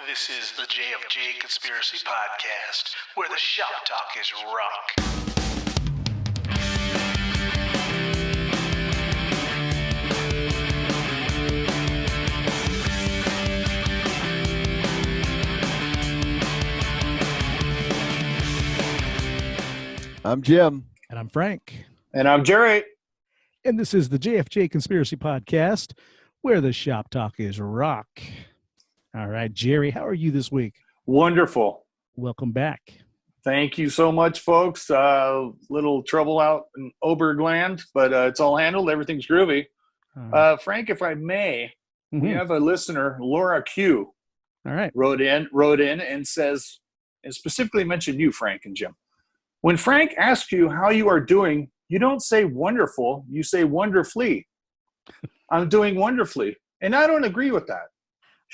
This is the Jfj Conspiracy Podcast, where the shop talk is rock. I'm Jim. And I'm Frank. And I'm Jerry. And this is the JFJ Conspiracy Podcast, where the shop talk is rock. All right, Jerry, how are you this week? Wonderful. Welcome back. Thank you so much, folks. Little trouble out in Obergland, but it's all handled. Everything's groovy. Frank, if I may, we have a listener, Laura Q. All right. Wrote in and says, and specifically mentioned you, Frank and Jim. When Frank asks you how you are doing, you don't say wonderful, you say wonderfully. I'm doing wonderfully. And I don't agree with that.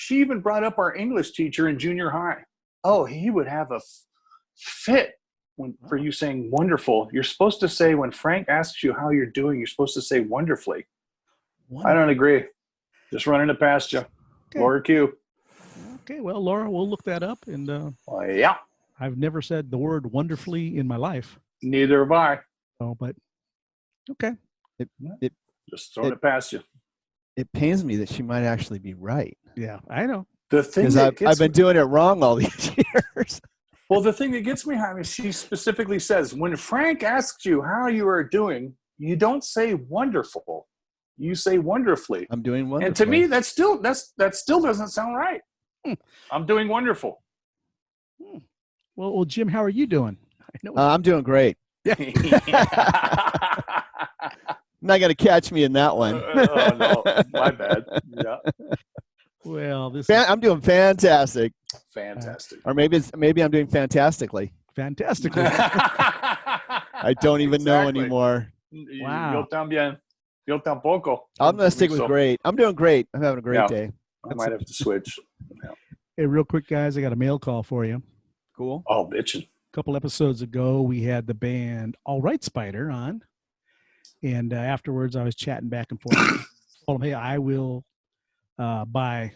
She even brought up our English teacher in junior high. Oh, he would have a fit for you saying wonderful. You're supposed to say, when Frank asks you how you're doing, you're supposed to say wonderfully. I don't agree. Just running it past you. Okay. Laura Q. Okay, well, Laura, we'll look that up. And yeah. I've never said the word wonderfully in my life. Neither have I. Oh, but okay. Just throwing it past you. It pains me that she might actually be right. Yeah, I know. The thing because I've been doing it wrong all these years. Well, the thing that gets me, Jaime, she specifically says, when Frank asks you how you are doing, you don't say wonderful. You say wonderfully. I'm doing wonderful. And to me, that still doesn't sound right. I'm doing wonderful. Well, Jim, how are you doing? I know I'm doing great. Not going to catch me in that one. Oh, no, my bad. Yeah. Well, I'm doing fantastic. Fantastic. Or maybe I'm doing fantastically. Fantastically. I don't even know anymore. Wow. Yo también. Yo tampoco. I'm going to stick with great. I'm doing great. I'm having a great day. I might have to switch. Yeah. Hey, real quick, guys, I got a mail call for you. Cool. Oh, bitchin'. A couple episodes ago, we had the band All Right Spider on. And afterwards, I was chatting back and forth. I told them, hey, I will buy,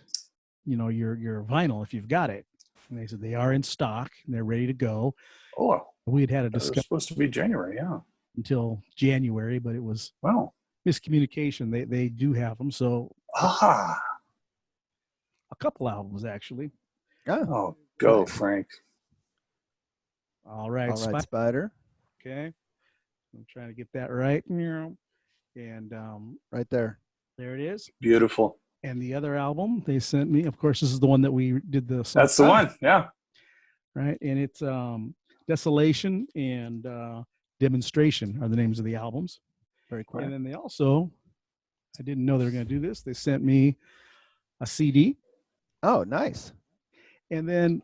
your vinyl if you've got it. And they said they are in stock and they're ready to go. Oh, we had a it was discussion supposed to be January, yeah. until January, but it was miscommunication. They do have them. So a couple albums, actually. Oh, go, Frank. All right, Spider. Okay. I'm trying to get that right. And right there. There it is. Beautiful. And the other album they sent me, of course, this is the one that we did the song. That's the one, yeah. Right. And it's Desolation and Demonstration are the names of the albums. Very cool. And then they also, I didn't know they were going to do this. They sent me a CD. Oh, nice. And then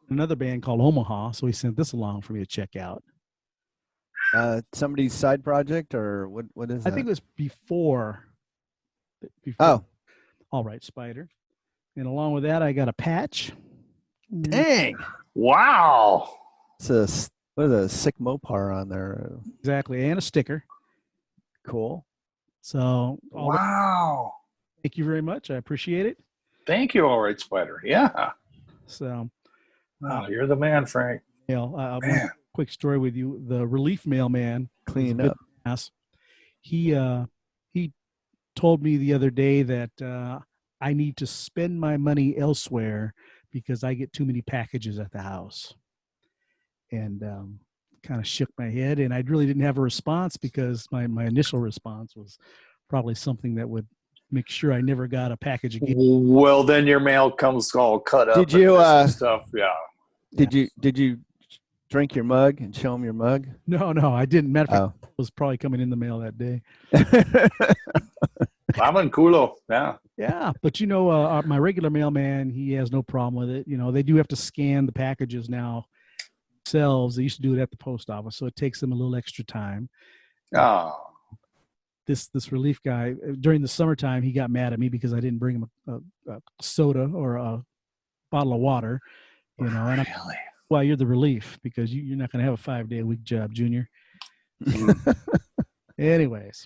another band called Omaha. So he sent this along for me to check out. Somebody's side project, or what is that? I think it was before All Right Spider. And along with that, I got a patch. Dang. Wow. It's a sick Mopar on there. Exactly. And a sticker. Cool. So wow. Thank you very much. I appreciate it. Thank you, All Right Spider. Yeah. So you're the man, Frank. Man. Quick story with you. The relief mailman, clean up. He told me the other day that I need to spend my money elsewhere because I get too many packages at the house. And kind of shook my head, and I really didn't have a response because my initial response was probably something that would make sure I never got a package again. Well, then your mail comes all cut up. Did you stuff? Yeah. Did you drink your mug and show him your mug? No, I didn't. Matter of fact, it was probably coming in the mail that day. Ramen culo. Yeah. Yeah, but my regular mailman, he has no problem with it. They do have to scan the packages now themselves. They used to do it at the post office, so it takes them a little extra time. Oh. This relief guy, during the summertime, he got mad at me because I didn't bring him a soda or a bottle of water. And well, you're the relief because you're not going to have a 5-day-a-week job, Junior. Anyways,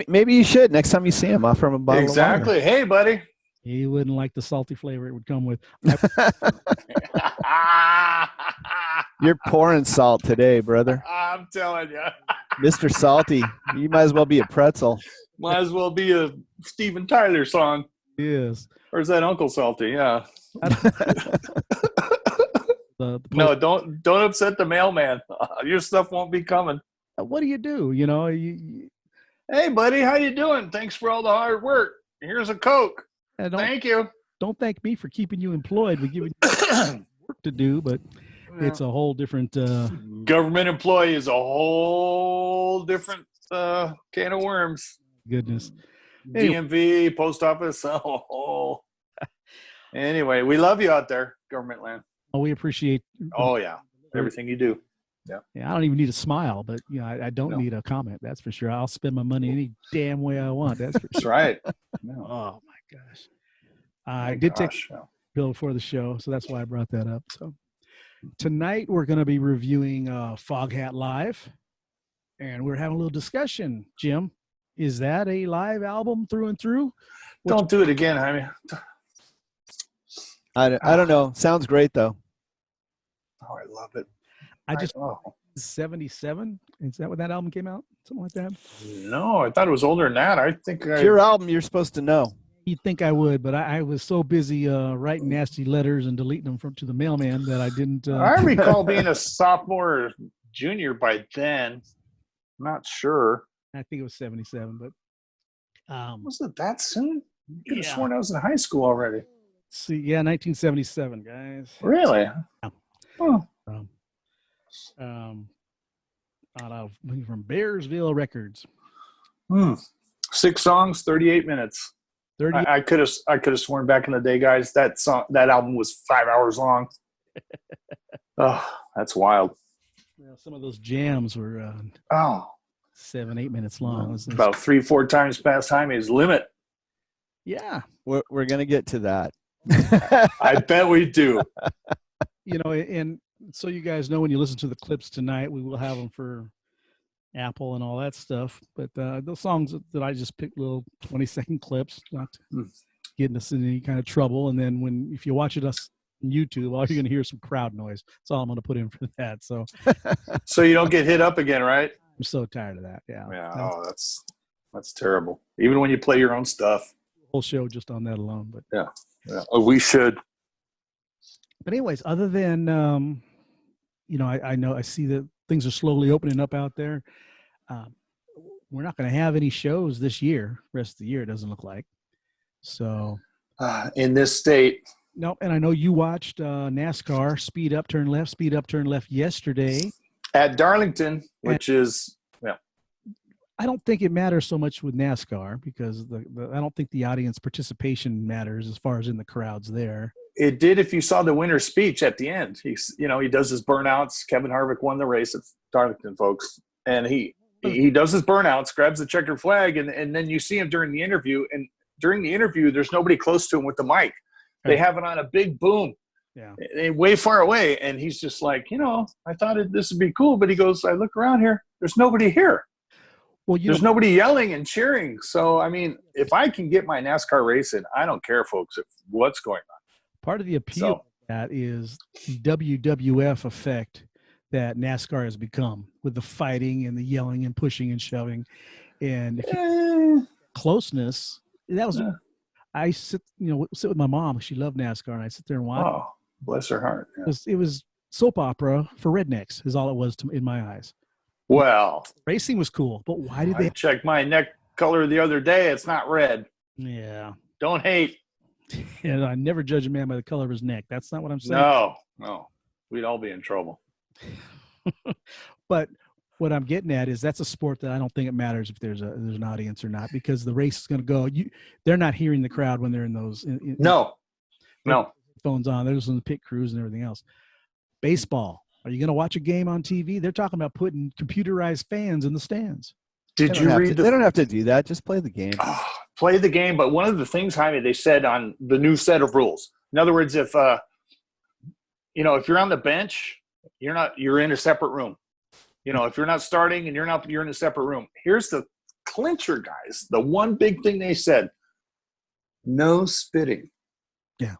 maybe you should next time you see him. Offer him a bottle. Exactly. Of water. Hey, buddy. He wouldn't like the salty flavor it would come with. You're pouring salt today, brother. I'm telling you. Mr. Salty. You might as well be a pretzel. Might as well be a Steven Tyler song. Yes. Or is that Uncle Salty? Yeah. The No, don't upset the mailman. Your stuff won't be coming. what do you do? You know, you Hey, buddy, how you doing? Thanks for all the hard work. Here's a Coke. Thank you. don't thank me for keeping you employed. We give you work to do, but it's a whole different Government employee is a whole different can of worms. goodness. DMV, post office. Oh. Anyway, we love you out there, government land. Oh, we appreciate. Oh yeah, everything you do. Yeah, I don't even need a smile, but you know, I don't need a comment. That's for sure. I'll spend my money any damn way I want. That's for That's sure. right. Oh my gosh. I did take a bill before the show, so that's why I brought that up. So tonight we're going to be reviewing Foghat Live, and we're having a little discussion. Jim, is that a live album through and through? Don't do it again, Jaime. I don't know. Sounds great, though. Oh, I love it. I just 77. Is that when that album came out? Something like that. No, I thought it was older than that. I think It's your album. You're supposed to know. You'd think I would, but I was so busy writing nasty letters and deleting them to the mailman that I didn't. I recall being a sophomore or junior by then. Not sure. I think it was 77, but Was it that soon? You could have Yeah. sworn I was in high school already. see, yeah, 1977, guys. Really? Yeah. Oh. Out of from Bearsville Records. 6 songs, 38 minutes. 30. I could have sworn back in the day, guys, that album was 5 hours long. Oh, that's wild. Well, some of those jams were 7-8 minutes long. It was About 3-4 times past Jaime's limit. yeah. We're gonna get to that. I bet we do. You know, and so you guys know when you listen to the clips tonight, we will have them for Apple and all that stuff. But those songs that I just picked, little 20-second clips, not getting us in any kind of trouble. And then if you watch it on YouTube, all you're going to hear is some crowd noise. That's all I'm going to put in for that. So, So you don't get hit up again, right? I'm so tired of that. Yeah. Yeah. Oh, that's terrible. Even when you play your own stuff. Whole show just on that alone. But Yeah. Oh, we should. But anyways, other than you know, I know I see that things are slowly opening up out there. We're not going to have any shows this year. Rest of the year, it doesn't look like. So In this state. no, and I know you watched NASCAR speed up, turn left yesterday. At Darlington, which is I don't think it matters so much with NASCAR because I don't think the audience participation matters as far as in the crowds there. it did if you saw the winner's speech at the end. He does his burnouts. Kevin Harvick won the race at Darlington, folks. And he does his burnouts, grabs the checkered flag, and then you see him during the interview. And during the interview, there's nobody close to him with the mic. They have it on a big boom. Yeah. Way far away. And he's just like, I thought this would be cool. But he goes, I look around here. There's nobody here. Well, There's nobody yelling and cheering. So, I mean, if I can get my NASCAR race in, I don't care, folks, what's going on. part of the appeal of that is the WWF effect that NASCAR has become with the fighting and the yelling and pushing and shoving. And if closeness, that was, I sit with my mom. She loved NASCAR, and I sit there and watch. Oh, bless her heart. Yeah. It was soap opera for rednecks is all it was in my eyes. Well, racing was cool, but why did they? I checked my neck color the other day. It's not red. Yeah. Don't hate. And I never judge a man by the color of his neck. That's not what I'm saying. No. We'd all be in trouble. But what I'm getting at is that's a sport that I don't think it matters if there's an audience or not, because the race is going to go. They're not hearing the crowd when they're in those. No. Phones on. They're listening to pit crews and everything else. Baseball. Are you going to watch a game on TV? They're talking about putting computerized fans in the stands. Did you read They don't have to do that. Just play the game. Play the game. But one of the things, Jaime, they said on the new set of rules. In other words, if you're on the bench, you're in a separate room. If you're not starting and you're in a separate room. Here's the clincher, guys. The one big thing they said: No spitting. Yeah.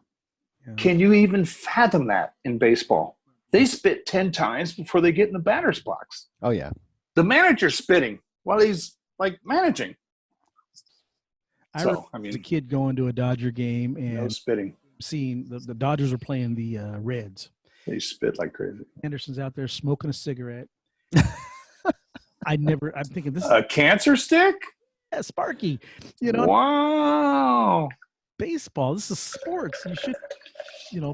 Can you even fathom that in baseball? They spit 10 times before they get in the batter's box. Oh yeah. The manager's spitting while he's like managing. I remember as a kid going to a Dodger game and no spitting. seeing the Dodgers were playing the Reds. They spit like crazy. Anderson's out there smoking a cigarette. I'm thinking this is A cancer stick? Sparky. You know, wow. Baseball. This is sports. You should,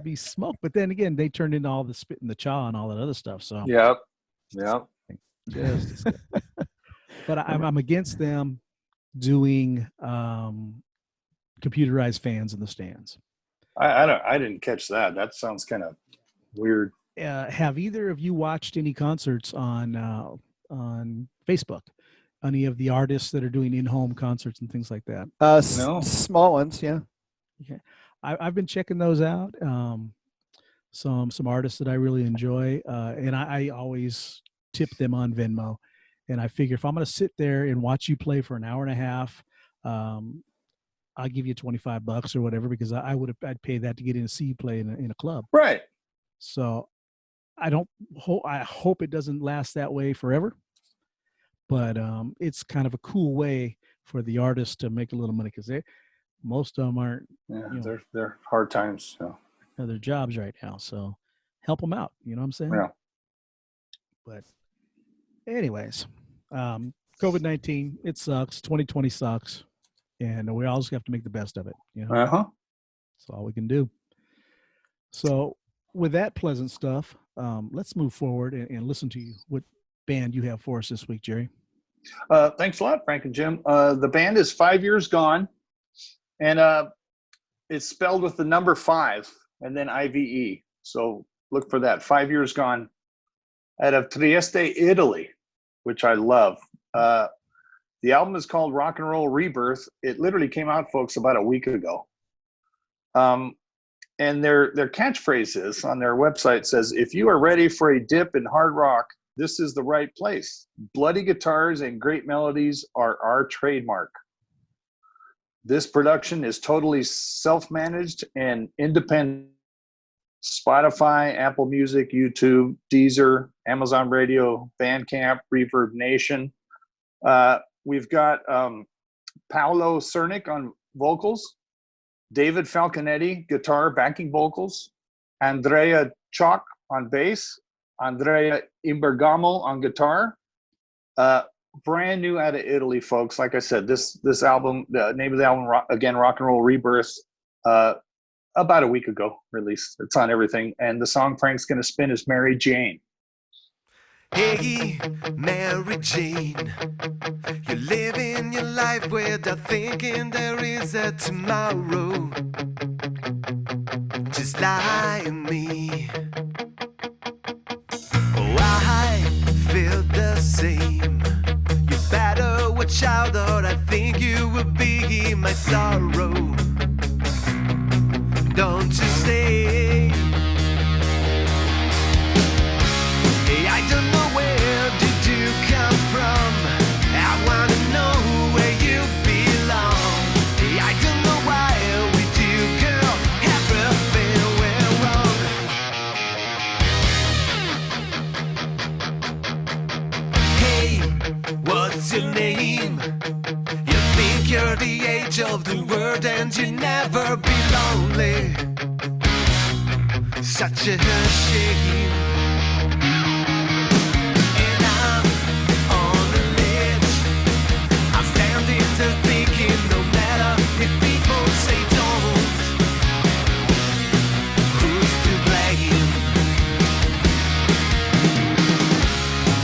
be smoked. But then again, they turned into all the spit in the chaw and all that other stuff. So Yep. But I'm against them doing computerized fans in the stands. I didn't catch that. That sounds kind of weird. Have either of you watched any concerts on Facebook? Any of the artists that are doing in-home concerts and things like that? No. Small ones, yeah. Okay, I've been checking those out. Some artists that I really enjoy, and I always tip them on Venmo. And I figure if I'm going to sit there and watch you play for an hour and a half, I'll give you $25 or whatever, because I'd pay that to get in to see you play in a club. Right. So I hope it doesn't last that way forever, but it's kind of a cool way for the artists to make a little money, because most of them aren't. Yeah, they're hard times. So. Their jobs right now, so help them out. You know what I'm saying? Yeah. But anyways, COVID-19, it sucks. 2020 sucks, and we always have to make the best of it. That's all we can do. So with that pleasant stuff, let's move forward and listen to you. What band you have for us this week, Jerry? Thanks a lot, Frank and Jim. The band is 5 Years Gone, and it's spelled with the number 5 and then IVE. So look for that. 5 Years Gone, out of Trieste, Italy, which I love. The album is called Rock and Roll Rebirth. It literally came out, folks, about a week ago. And their catchphrase is on their website says, "If you are ready for a dip in hard rock, this is the right place. Bloody guitars and great melodies are our trademark. This production is totally self-managed and independent. Spotify, Apple Music, YouTube, Deezer, Amazon Radio, Bandcamp, Reverb Nation. We've got Paolo Cernic on vocals, David Falconetti, guitar, backing vocals, Andrea Chalk on bass, Andrea Imbergamo on guitar. Brand new out of Italy, folks. Like I said, this album, the name of the album, again, Rock and Roll Rebirth, about a week ago released. It's on everything. And the song Frank's going to spin is Mary Jane. Hey, Mary Jane, you're living your life without thinking there is a tomorrow. Just like me. Oh, I feel the same. You better watch out, or I think you will be my sorrow. Don't you say? Hey, I don't know where did you come from. I wanna know where you belong. Hey, I don't know why with you, girl, everything went wrong. Hey, what's your name? You think you're the age of the world and you never be lonely. Such a shame. And I'm on the ledge. I'm standing there thinking, no matter if people say don't, who's to blame?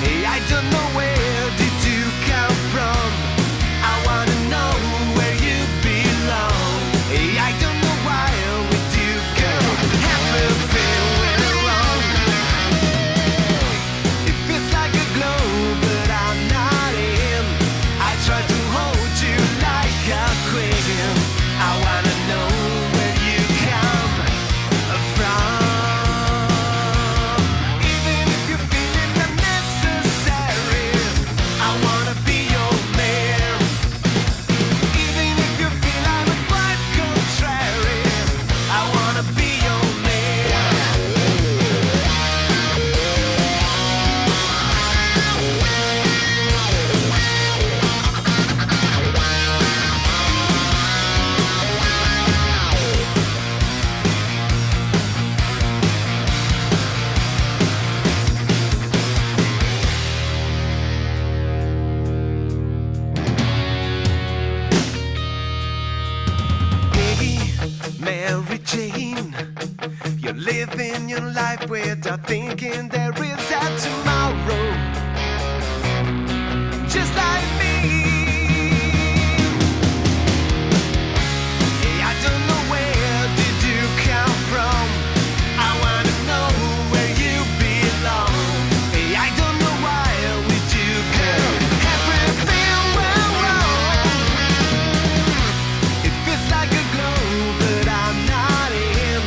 Hey, I don't know where did you come from. I wanna know where you belong. Hey, I don't know why with you, girl, everything went wrong. living life without thinking there is a tomorrow. Just like me. Hey, I don't know where did you come from. I wanna know where you belong. Hey, I don't know why we do go. Everything went wrong. It feels like a glow, but I'm not in.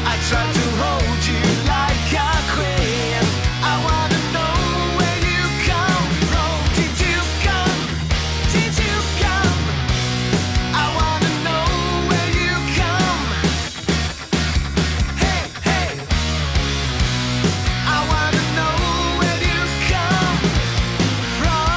I try to hold you like a queen. I wanna know where you come from. Did you come? Did you come? I wanna know where you come. Hey, hey. I wanna know where you come from.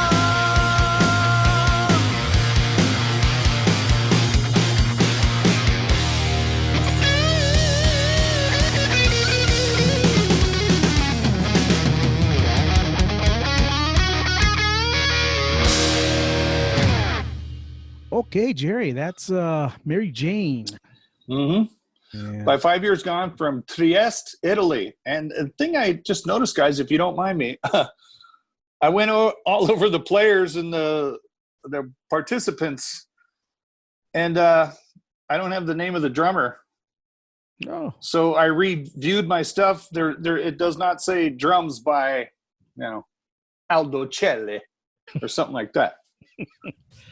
Okay, Jerry, that's Mary Jane. Mm-hmm. Yeah. By 5 years gone from Trieste, Italy. And the thing I just noticed, guys, if you don't mind me, I went all over the players and the participants, and I don't have the name of the drummer. No. So I reviewed my stuff. There, it does not say drums by, Aldo Celli or something like that.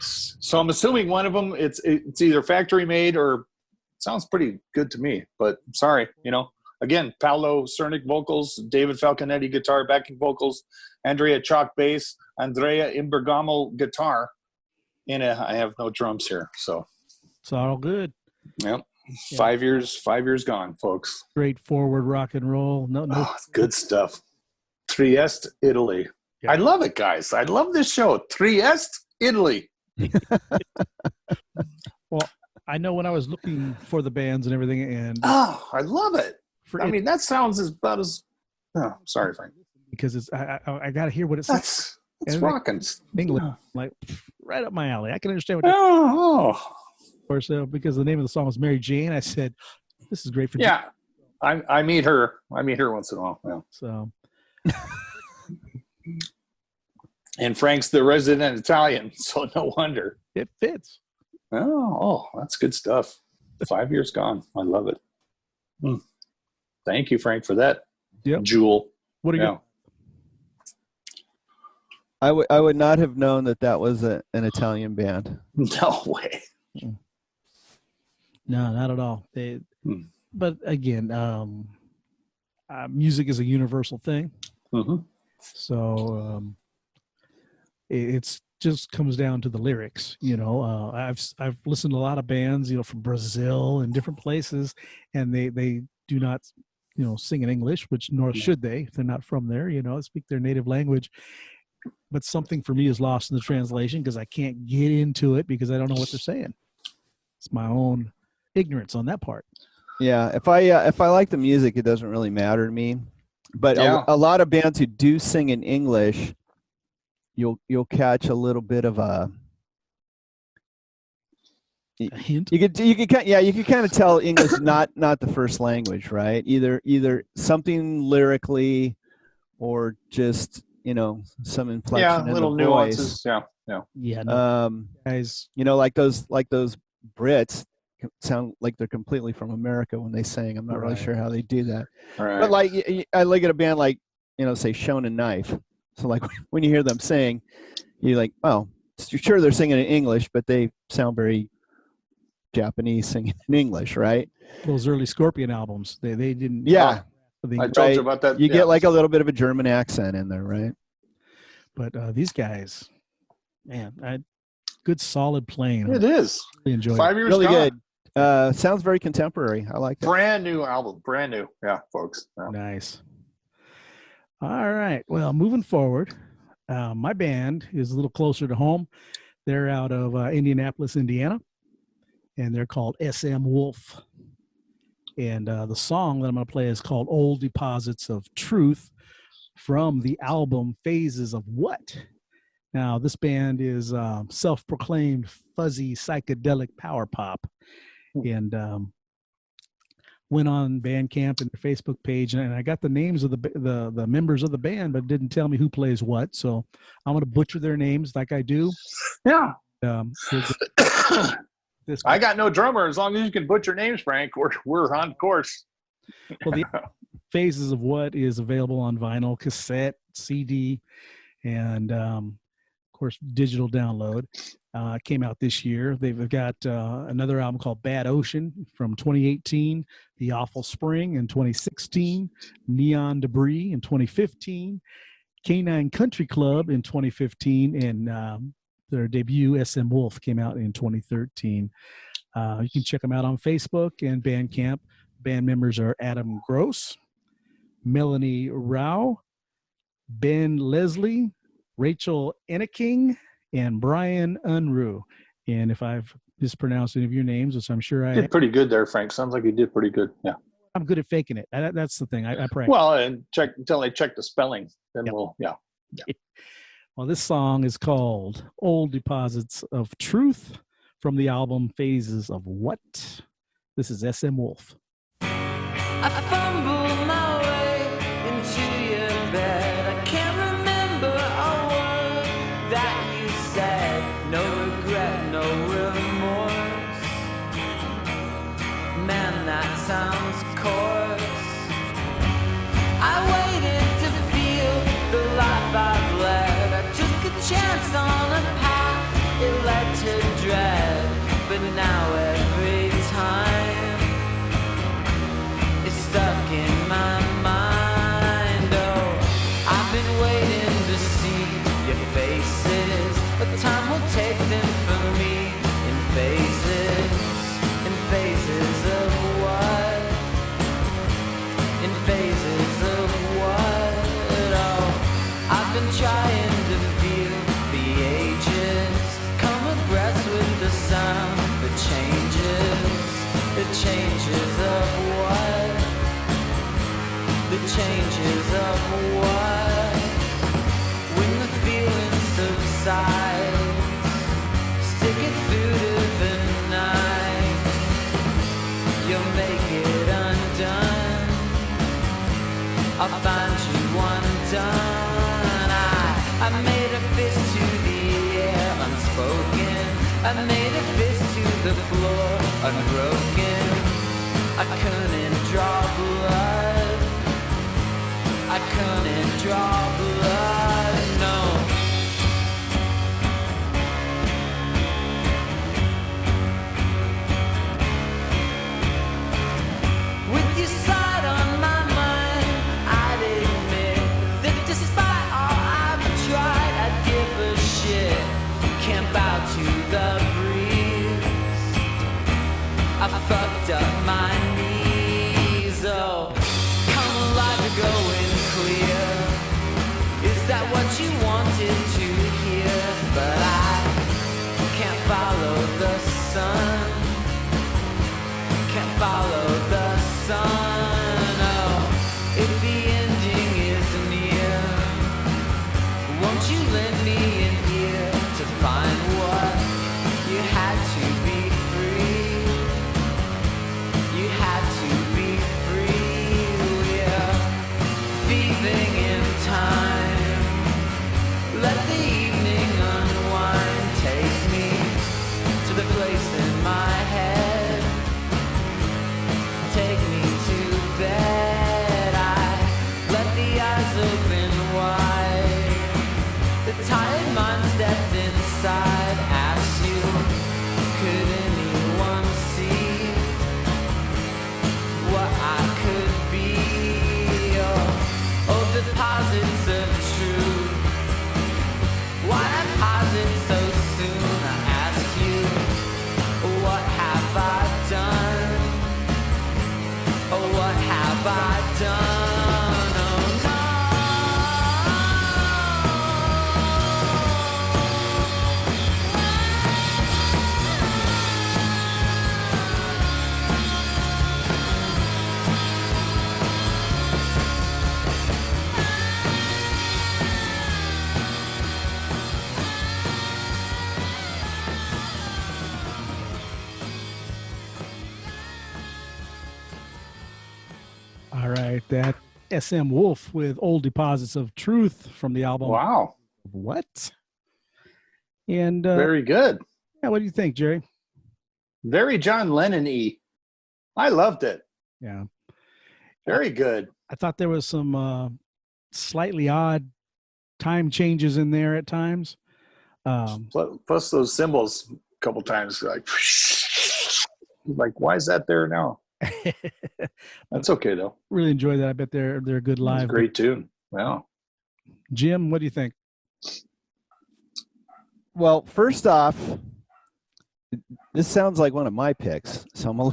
So I'm assuming one of them, it's either factory made or sounds pretty good to me. But sorry, again, Paolo Cernic vocals, David Falconetti guitar, backing vocals, Andrea Chalk bass, Andrea Imbergamo guitar. And I have no drums here. So, It's all good. yep. Yeah. 5 years gone, folks. Straightforward rock and roll. No. Oh, it's good stuff. Trieste, Italy. Yeah. I love it, guys. I love this show. Trieste, Italy. Well, I know when I was looking for the bands and everything, and Oh, I love it. for I it- mean, that sounds about as. Oh, sorry, Frank. because it's I got to hear what it says That's And rocking. in English, like right up my alley. I can understand what. Oh, Or so because the name of the song was Mary Jane, I said, "This is great for yeah. I meet her. I meet her once in a while. Yeah. So And Frank's the resident Italian, so no wonder. it fits. Oh, that's good stuff. 5 years gone. I love it. Thank you, Frank, for that. Yep. Jewel. What are you? Yeah. I would not have known that was an Italian band. No way. No, not at all. Hmm. But again, music is a universal thing. Mm-hmm. So it's just comes down to the lyrics. I've listened to a lot of bands, from Brazil and different places, and they do not, sing in English, which nor should they if they're not from there. Speak their native language. But something for me is lost in the translation because I can't get into it because I don't know what they're saying. It's my own ignorance on that part. Yeah, if I like the music, it doesn't really matter to me. But Yeah. a lot of bands who do sing in English, you'll catch a little bit of a. A hint. You could kind of tell English is not the first language, right? Either something lyrically, or just some inflection in little the voice. nuances. Yeah. Yeah, no, guys. Like those Brits sound like they're completely from America when they sing. I'm not really Right. sure how they do that. All right. But like I look at a band like say Shonen Knife. So like when you hear them sing, you're like, oh, you're sure they're singing in English, but they sound very Japanese singing in English, right? Those early Scorpion albums, they didn't. Yeah, I told you about that. you yeah. get like a little bit of a German accent in there, right? But these guys, man, good solid playing. It is. Really enjoyed it. 5 years Really gone. good. Sounds very contemporary. I like that. Brand new album. Brand new. Yeah, folks. Yeah. Nice. All right. Well, moving forward, my band is a little closer to home. They're out of Indianapolis, Indiana, and they're called SM Wolf. And the song that I'm going to play is called Old Deposits of Truth from the album Phases of What? Now, this band is self-proclaimed fuzzy psychedelic power pop. And went on Bandcamp and their Facebook page, and I got the names of the members of the band, but it didn't tell me who plays what. So I'm going to butcher their names like I do. Yeah. This I got no drummer. As long as you can butcher names, Frank, we're on course. Well, the Phases of What is available on vinyl, cassette, CD, and of course digital download. Came out this year. They've got another album called Bad Ocean from 2018, The Awful Spring in 2016, Neon Debris in 2015, Canine Country Club in 2015, and their debut SM Wolf came out in 2013. You can check them out on Facebook and Bandcamp. Band members are Adam Gross, Melanie Rao, Ben Leslie, Rachel Enneking, and Brian Unruh. And if I've mispronounced any of your names, which I'm sure I did pretty good there, Frank. Sounds like you did pretty good. Yeah. I'm good at faking it. That's the thing. I practice. Well, and check until I check the spelling. Then we'll, yeah. Well, this song is called Old Deposits of Truth from the album Phases of What. This is SM Wolf. I fumble my way into your bed. I can't remember a word that you said. No regret, no remorse. Man, that sounds coarse. I waited to feel the life I've led. I took a chance on a path, it led to dread. But now every time it's stuck in my mind. Oh, I've been waiting to see your faces, but time will take them from me in phases of what? In phases of what? Oh, I've been trying to feel the ages, come abreast with the sound that changes of what? The changes of what? When the feeling subsides, stick it through to the night. You'll make it undone. I'll find you undone. I made a fist to the air, unspoken. I made a fist to the floor, unbroken. I couldn't draw blood. I couldn't draw blood, no. With your side on my mind, I'd admit that despite all I've tried, I'd give a shit. Can't bow to the breeze. I fucked up my knees, oh. Come alive, you're going clear. All right, that SM Wolf with Old Deposits of Truth from the album Wow. What? And Very good. yeah, what do you think, Jerry? Very John Lennon-y. I loved it. Yeah, Very good. I thought there was some slightly odd time changes in there at times. Plus those cymbals a couple times, like why is that there now? That's okay though. Really enjoy that. I bet they're a good It's a live. great tune. Wow. Jim, what do you think? Well, first off, this sounds like one of my picks, so I'm a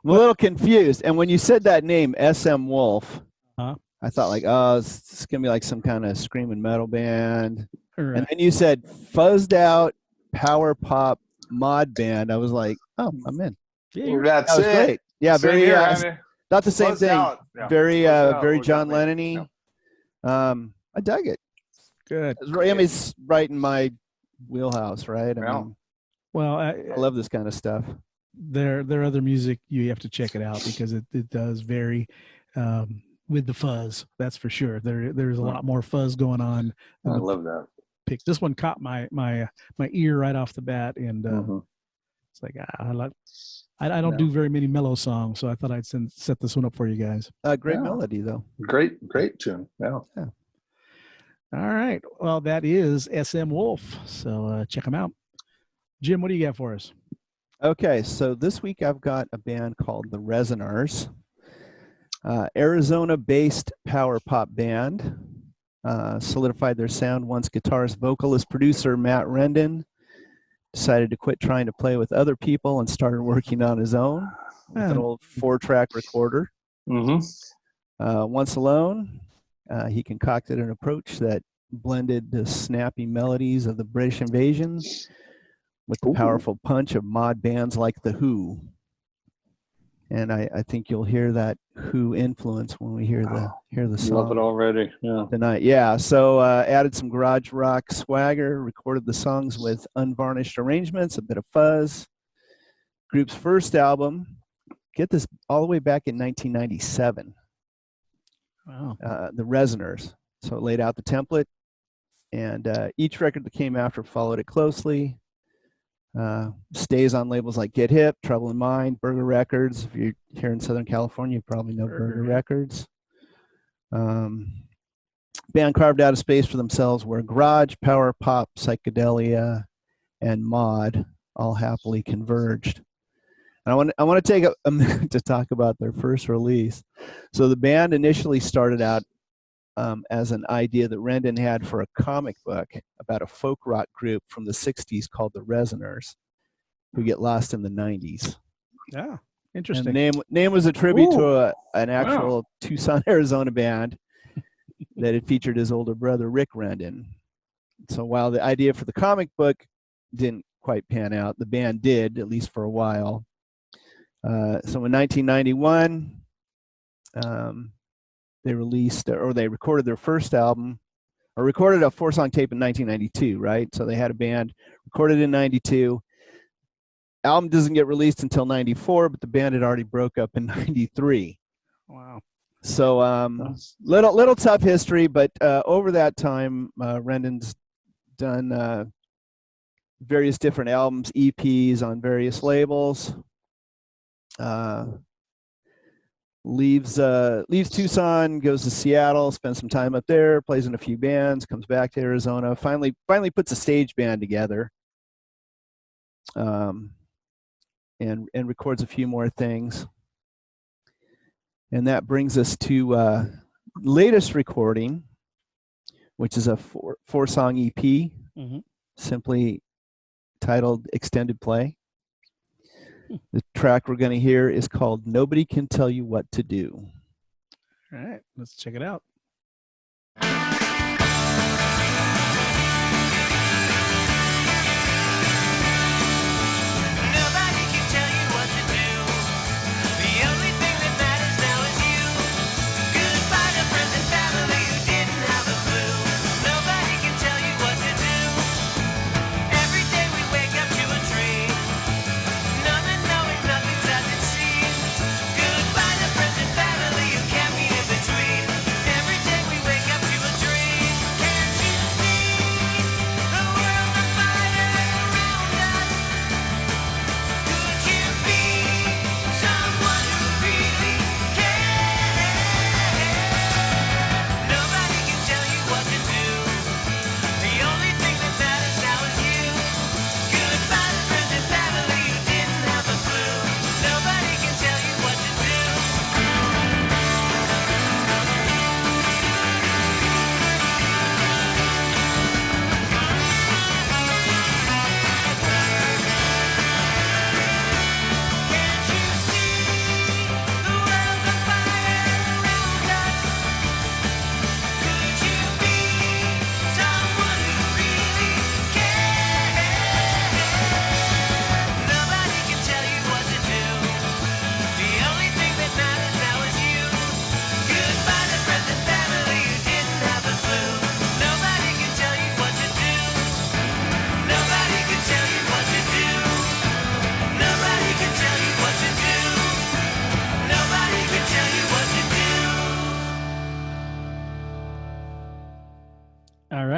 little confused. And when you said that name, SM Wolf, I thought like, oh, it's gonna be like some kind of screaming metal band. Right. And then you said fuzzed out power pop mod band. I was like, oh, I'm in. Yeah, That's That was it. great. Yeah, Same very here, Andy. not the same Buzzed thing. out. Yeah. Very Buzzed out very was John that Lennon-y. Yeah. I dug it. good. I mean, it's right in my wheelhouse, right? I Yeah. mean, Well, I love this kind of stuff. their other music, you have to check it out because it does vary with the fuzz. That's for sure. There's a lot more fuzz going on. I love that. Pick this one caught my ear right off the bat, and it's like I don't do very many mellow songs, so I thought I'd set this one up for you guys. Great Yeah. melody though. Great tune. Yeah. All right. Well, that is SM Wolf. So check them out. Jim, what do you got for us? Okay, so this week I've got a band called the Resonars, Arizona-based power pop band. Solidified their sound once guitarist, vocalist, producer Matt Rendon decided to quit trying to play with other people and started working on his own with an old 4-track recorder. Once alone, he concocted an approach that blended the snappy melodies of the British Invasion with the powerful punch of mod bands like The Who. And I think you'll hear that Who influence when we hear the song. Love it already. Yeah. Tonight. Yeah. So added some garage rock swagger, recorded the songs with unvarnished arrangements, a bit of fuzz. Group's first album, get this, all the way back in 1997. Wow. The Resonars. So it laid out the template, and each record that came after followed it closely. Stays on labels like Get Hip, Trouble in Mind, Burger Records. If you're here in Southern California, you probably know Burger Records. Band carved out a space for themselves where garage, power pop, psychedelia, and mod all happily converged. And I want to take a minute to talk about their first release. So the band initially started out as an idea that Rendon had for a comic book about a folk rock group from the 60s called the Resonars, who get lost in the 90s. Yeah, And interesting. the name was a tribute to an actual Tucson, Arizona band that had featured his older brother, Rick Rendon. So while the idea for the comic book didn't quite pan out, the band did, at least for a while. So in 1991, they recorded their first album, or recorded a 4-song tape in 1992, right? So they had a band, recorded in 92. Album doesn't get released until 94, but the band had already broke up in 93. Wow. So little tough history, but over that time, Rendon's done various different albums, EPs on various labels. Leaves Tucson, goes to Seattle, spends some time up there, plays in a few bands, comes back to Arizona, finally puts a stage band together, and records a few more things. And that brings us to latest recording, which is a 4-song EP, simply titled Extended Play. The track we're going to hear is called Nobody Can Tell You What to Do. All right, let's check it out. Nobody can tell you what to do. The only thing that matters now is you. Goodbye to friends and family who didn't have a clue. Nobody can tell you what to do. Every day we wake up to a dream. None and knowing nothing's as it seems. Goodbye to friends.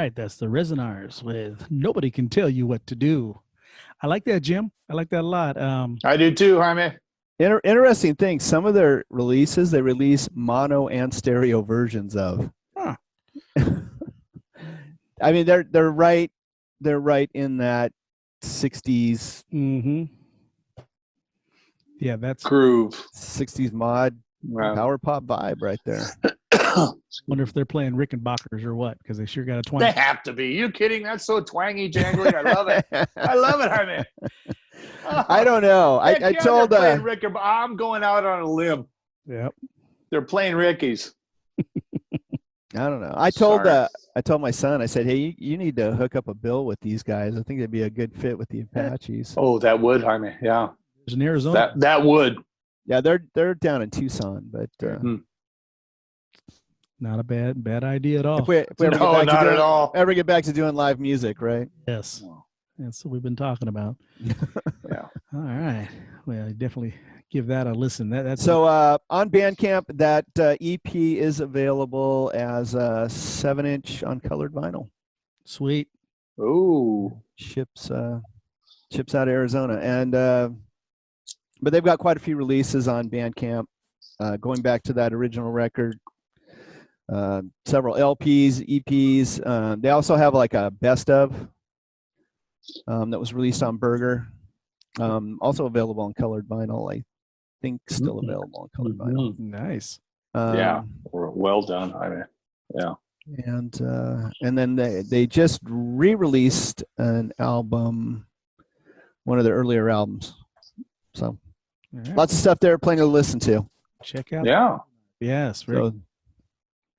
right. That's the Resonars with Nobody Can Tell You What to Do. I like that, Jim. I like that a lot. I do too, Jaime. Interesting thing. Some of their releases, they release mono and stereo versions of. Huh. I mean, they're right in that 60s. Mm-hmm. Yeah, that's. Groove. 60s mod power pop vibe right there. Wonder if they're playing Rickenbackers or what, because they sure got a twang. They have to be. You kidding? That's so twangy, jangly. I love it. I love it, Jaime. I don't know. I told I'm going out on a limb. Yep. They're playing Rickies. I don't know. I told my son, I said, hey, you need to hook up a bill with these guys. I think they'd be a good fit with the Apaches. Oh, that would, Jaime. Yeah. There's in Arizona. That would. Yeah, they're down in Tucson, but not a bad idea at all. if we ever No, get back not to doing, at all. ever get back to doing live music, right? Yes. That's what we've been talking about. Yeah. All right. Well, definitely give that a listen. That's So on Bandcamp, that EP is available as a 7-inch uncolored vinyl. sweet. Ooh. Ships out of Arizona, and but they've got quite a few releases on Bandcamp, going back to that original record. Several LPs, EPs. They also have like a best of that was released on Burger. Also available on colored vinyl. I think still available on colored vinyl. Nice. Yeah. Well done, Jaime. Yeah. And then they just re-released an album, one of their earlier albums. So Right. lots of stuff there, plenty to listen to. Check out. Yeah. Yes. So,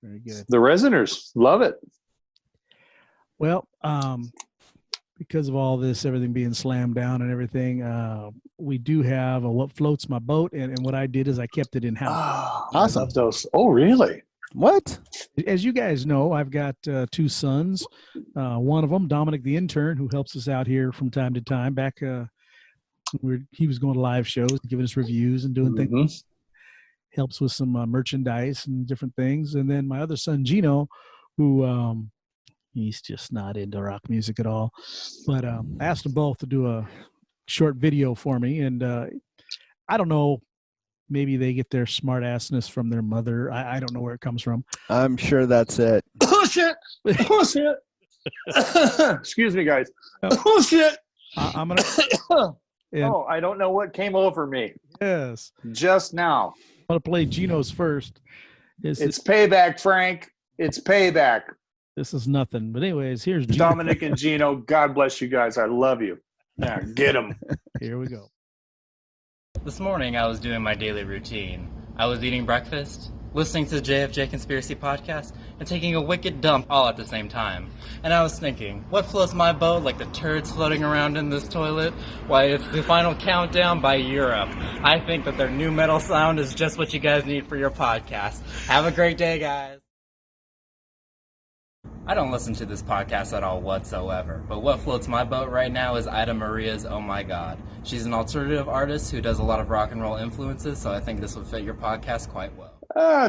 Very good. The Resonars. Love it. Well, because of all this, everything being slammed down and everything, we do have a What Floats My Boat. And what I did is I kept it in house. Oh, Awesome. I love those. Oh, really? what? As you guys know, I've got 2 sons. One of them, Dominic the intern, who helps us out here from time to time. Back he was going to live shows, giving us reviews and doing things. Helps with some merchandise and different things. And then my other son, Gino, who he's just not into rock music at all. But I asked them both to do a short video for me. And I don't know, maybe they get their smart assness from their mother. I don't know where it comes from. I'm sure that's it. Oh, shit. Oh, shit. Excuse me, guys. Oh, shit. I'm going to. Oh, I don't know what came over me Yes. just now. I'm going to play Gino's first. It's payback, Frank. It's payback. This is nothing. But anyways, here's Gino. Dominic and Gino, God bless you guys. I love you. Yeah, get them. Here we go. This morning I was doing my daily routine. I was eating breakfast, listening to the Jfj Conspiracy podcast, and taking a wicked dump all at the same time. And I was thinking, what floats my boat like the turds floating around in this toilet? Why, it's the Final Countdown by Europe. I think that their new metal sound is just what you guys need for your podcast. Have a great day, guys. I don't listen to this podcast at all whatsoever, but what floats my boat right now is Ida Maria's Oh My God. She's an alternative artist who does a lot of rock and roll influences, so I think this would fit your podcast quite well.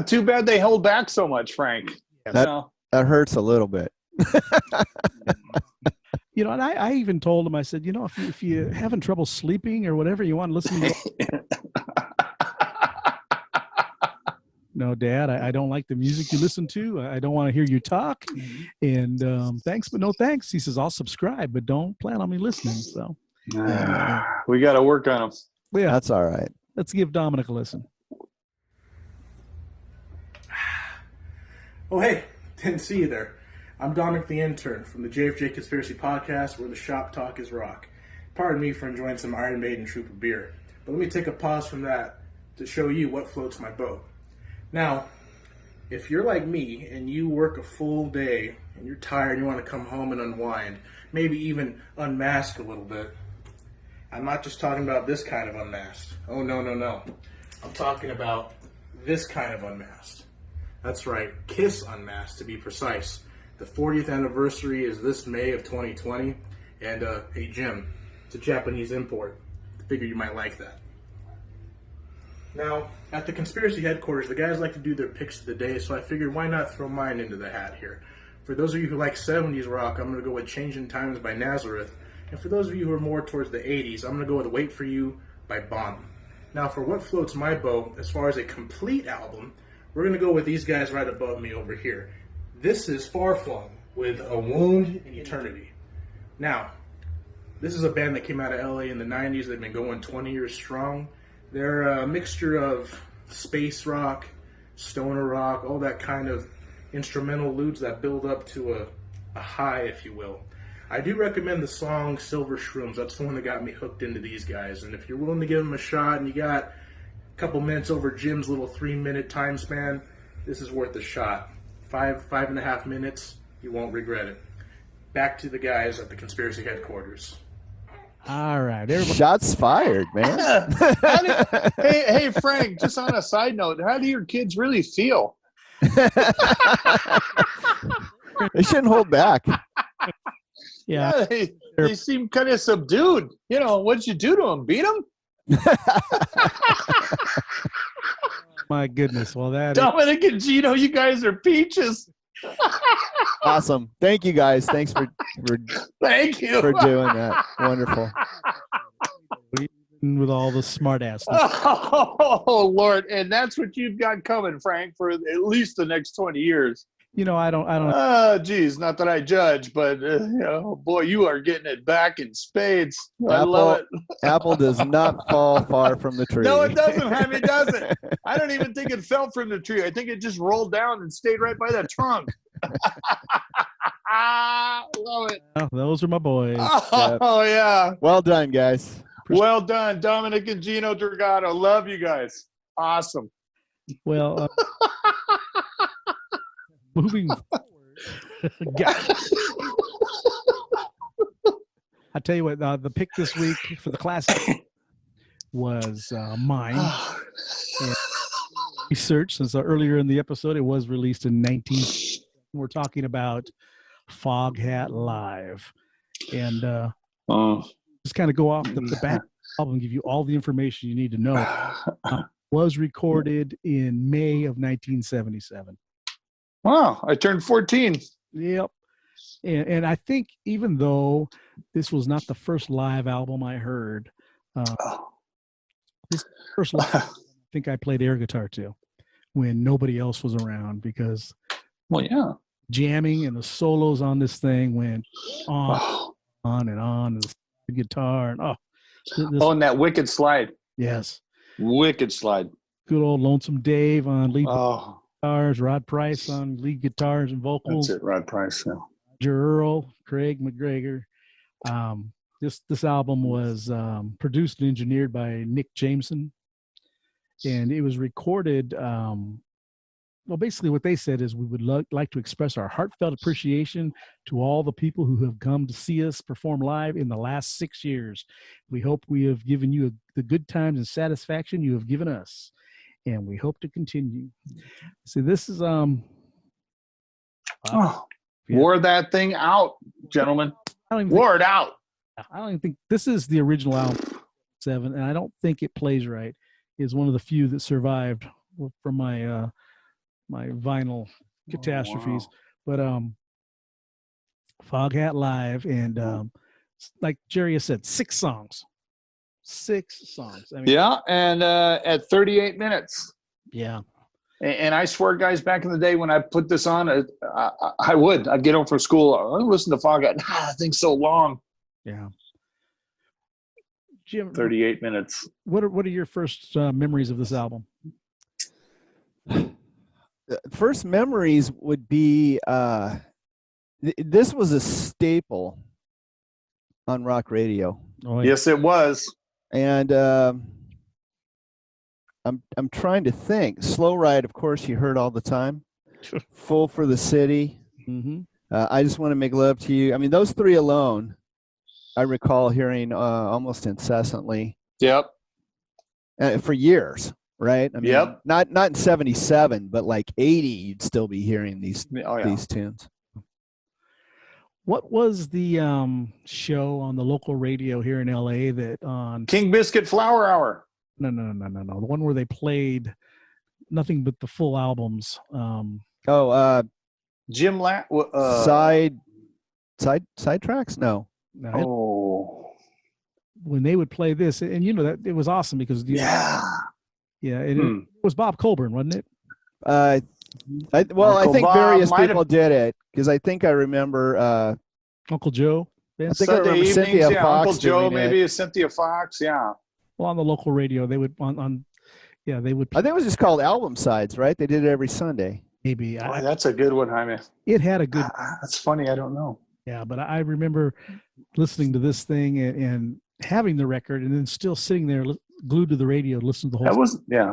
Too bad they hold back so much, Frank. That hurts a little bit. You know, and I even told him, I said, you know, if you're having trouble sleeping or whatever, you want to listen to. No, Dad, I don't like the music you listen to. I don't want to hear you talk. And thanks, but no thanks. He says, I'll subscribe, but don't plan on me listening. So we got to work on them. yeah, That's all right. let's give Dominic a listen. Oh, hey, didn't see you there. I'm Dominic the intern from the Jfj Conspiracy podcast, where the shop talk is rock. Pardon me for enjoying some Iron Maiden Troop of beer, but let me take a pause from that to show you what floats my boat. Now, if you're like me and you work a full day and you're tired and you want to come home and unwind, maybe even unmask a little bit, I'm not just talking about this kind of unmasked. Oh, no. I'm talking about this kind of unmasked. That's right, Kiss Unmasked to be precise. The 40th anniversary is this May of 2020, and hey Jim, it's a Japanese import. I figured you might like that. Now, at the conspiracy headquarters, the guys like to do their picks of the day, so I figured why not throw mine into the hat here. For those of you who like 70s rock, I'm going to go with Changing Times by Nazareth. And for those of you who are more towards the 80s, I'm going to go with Wait For You by Bonham. Now, for what floats my boat, as far as a complete album, we're going to go with these guys right above me over here. This is Far Flung with A Wound in Eternity. Now, this is a band that came out of LA in the 90s. They've been going 20 years strong. They're a mixture of space rock, stoner rock, all that kind of instrumental lewds that build up to a high, if you will. I do recommend the song Silver Shrooms. That's the one that got me hooked into these guys. And if you're willing to give them a shot and you got a couple minutes over Jim's little 3-minute time span, this is worth a shot. 5.5 minutes, you won't regret it. Back to the guys at the Conspiracy headquarters. All right, everybody. Shots fired, man. Hey, Frank, just on a side note, how do your kids really feel? They shouldn't hold back. Yeah, they seem kind of subdued. You know, what'd you do to them? Beat them? my goodness. Well, that Dominic and Gino, you guys are peaches. Awesome. Thank you, guys. Thanks for Thank you for doing that. Wonderful. with all the smart ass. Oh, Lord. And that's what you've got coming, Frank, for at least the next 20 years. You know, I don't. Geez, not that I judge, but boy, you are getting it back in spades. I love it. Apple does not fall far from the tree. No, it doesn't, Jaime. It doesn't. I don't even think it fell from the tree. I think it just rolled down and stayed right by the trunk. Love it. Oh, those are my boys. Oh, yeah. Well done, guys. Well done, Dominic and Gino Dragato. Love you guys. Awesome. Well, moving forward, I tell you what, the pick this week for the classic was mine. And research, since earlier in the episode, it was released in 19. We're talking about Foghat Live, and just kind of go off the back album, give you all the information you need to know. Was recorded in May of 1977. Wow, I turned 14. Yep. And I think even though this was not the first live album I heard, this first live album, I think I played air guitar too when nobody else was around, because jamming and the solos on this thing went on and on, and the guitar and and that wicked slide. Yes. Wicked slide. Good old Lonesome Dave on lead guitars, Rod Price on lead guitars and vocals. That's it, Rod Price. Yeah. Roger Earl, Craig McGregor. This album was produced and engineered by Nick Jameson, and it was recorded. Well, basically, what they said is we would like to express our heartfelt appreciation to all the people who have come to see us perform live in the last 6 years. We hope we have given you the good times and satisfaction you have given us, and we hope to continue. See, this is wore that thing out, gentlemen. Wore it out. I don't even think this is the original album, 7, and I don't think it plays right. It's one of the few that survived from my my vinyl catastrophes. But Foghat Live, and like Jerry has said, 6 songs. 6 songs. I mean, and at 38 minutes. Yeah. And I swear, guys, back in the day when I put this on, I'd get home from school, I'd listen to Foghat. That thing's so long. Yeah. Jim, 38 minutes. What are your first memories of this album? First memories would be this was a staple on rock radio. Oh, yeah. Yes, it was. And I'm trying to think. Slow Ride, of course, you heard all the time. Full for the City. Mm-hmm. I Just Want to Make Love to You. I mean, those 3 alone, I recall hearing almost incessantly. Yep. For years. Right? I mean, not in 77, but like 80, you'd still be hearing these tunes. What was the show on the local radio here in LA that on King Biscuit Flower Hour? No. The one where they played nothing but the full albums. Jim side tracks? No. Now, Oh, when they would play this, and that it was awesome because yeah. it was Bob Colburn, wasn't it? I Uncle think Bob various might people did it because I think I remember. Uncle Joe. I think I Sunday remember evenings, Cynthia yeah. Fox Uncle Joe, doing maybe it. Cynthia Fox, yeah. Well, on the local radio, they would they would. I think it was just called album sides, right? They did it every Sunday. Maybe Boy, that's a good one, Jaime. it had a good. That's funny. I don't know. Yeah, but I remember listening to this thing and having the record, and then still sitting there glued to the radio, listening to the whole.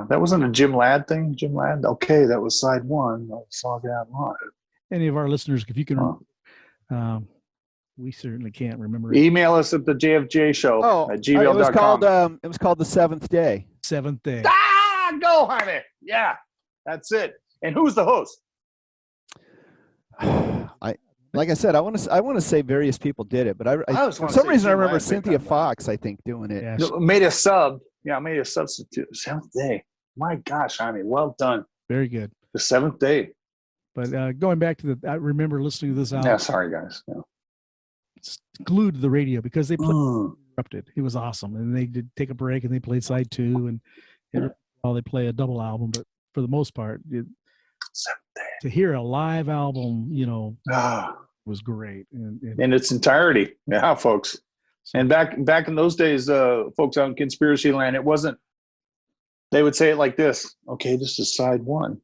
That wasn't a Jim Ladd thing. Jim Ladd. Okay, that was side one. Foghat Live. Any of our listeners, if you can, we certainly can't remember. Email us at the JFJ show at gmail.com. It was called The Seventh Day. Seventh Day. Go, Jaime. Yeah, that's it. And who's the host? Like I said, I want to say various people did it, but for some reason I remember Cynthia Fox, I think, doing it. Yeah, made a sub. Yeah, made a substitute. Seventh Day. My gosh, Jaime, well done. very good. The Seventh Day. But going back to I remember listening to this album. Yeah, sorry guys. Yeah. Glued to the radio because they played Interrupted. It was awesome, and they did take a break and they played side two, and while they play a double album, but for the most part, to hear a live album, was great, and in its entirety. Yeah, folks. And back in those days, folks out in Conspiracy Land, it wasn't. They would say it like this: "Okay, this is side one.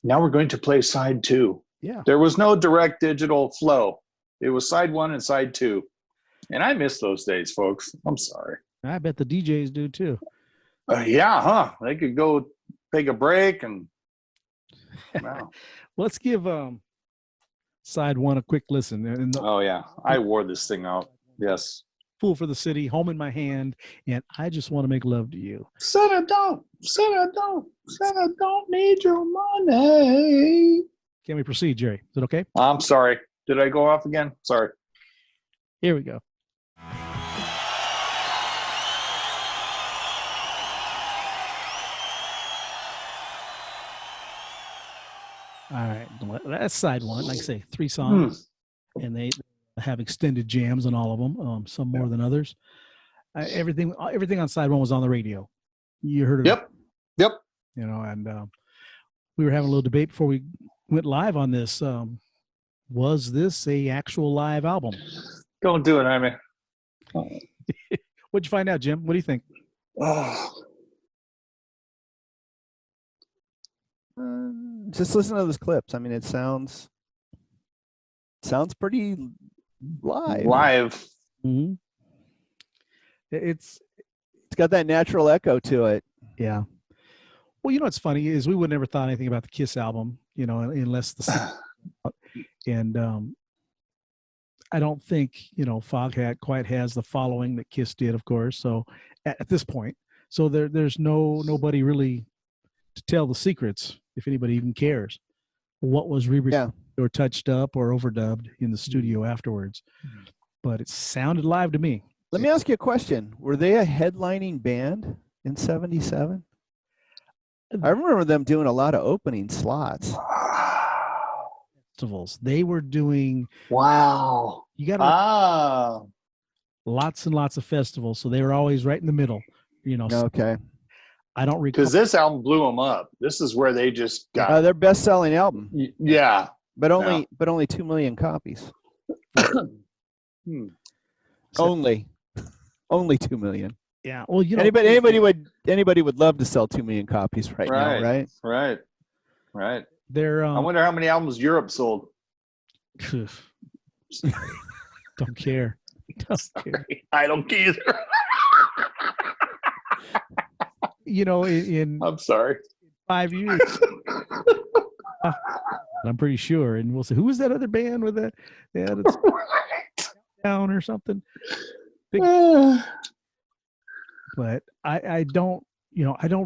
Now we're going to play side two." Yeah, there was no direct digital flow. It was side one and side two, and I miss those days, folks. I'm sorry. I bet the DJs do too. Yeah, huh? They could go take a break and. Wow. Let's give side one a quick listen. And oh yeah, I wore this thing out. Yes. Fool for the City, Home in My Hand, and I Just Want to Make Love to You. Said I don't need your money. Can we proceed, Jerry? Is it okay? I'm sorry. Did I go off again? Sorry. Here we go. All right, that's side one. Like I say, 3 songs, and they have extended jams on all of them. Some more than others. Everything on side one was on the radio. You heard of it. Yep. And we were having a little debate before we went live on this. Was this a actual live album? Don't do it, Jaime. What'd you find out, Jim? What do you think? Just listen to those clips. I mean, it sounds pretty live. Mm-hmm. It's got that natural echo to it. Yeah. Well, what's funny is we would never thought anything about the Kiss album, unless and I don't think Foghat quite has the following that Kiss did, of course. So at this point, so there's nobody really to tell the secrets, if anybody even cares, what was re-recorded or touched up or overdubbed in the studio afterwards. But it sounded live to me. Let me ask you a question. Were they a headlining band in '77? I remember them doing a lot of opening slots. Festivals. They were doing. Wow. You got lots and lots of festivals, so they were always right in the middle. Okay. I don't recall. Because this album blew them up. This is where they just got their best-selling album. Yeah, but only 2 million copies. Only 2 million. Yeah. Well, anybody would love to sell 2 million copies now, right? Right. They're. I wonder how many albums Europe sold. Don't care. I don't either. I'm sorry. 5 years. I'm pretty sure, and we'll say, who was that other band with that? Yeah, it's down or something. But I don't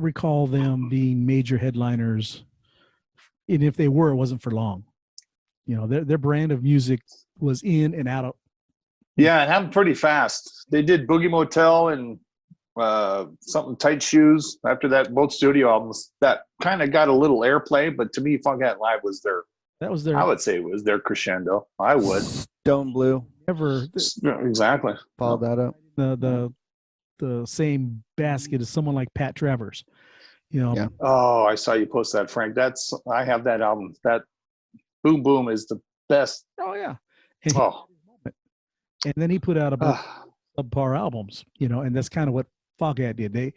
recall them being major headliners, and if they were, it wasn't for long. Their brand of music was in and out of. Yeah, it happened pretty fast. They did Boogie Motel and something Tight Shoes. After that, both studio albums that kind of got a little airplay, but to me, Foghat Live was their. That was their. I would say it was their crescendo. I would. Stone Blue. Never Exactly. Followed that up. the same basket as someone like Pat Travers. You know. Yeah. Oh, I saw you post that, Frank. I have that album. That Boom Boom is the best. Oh yeah. And then he put out a bunch of subpar albums, you know, and that's kind of what Foghat did. They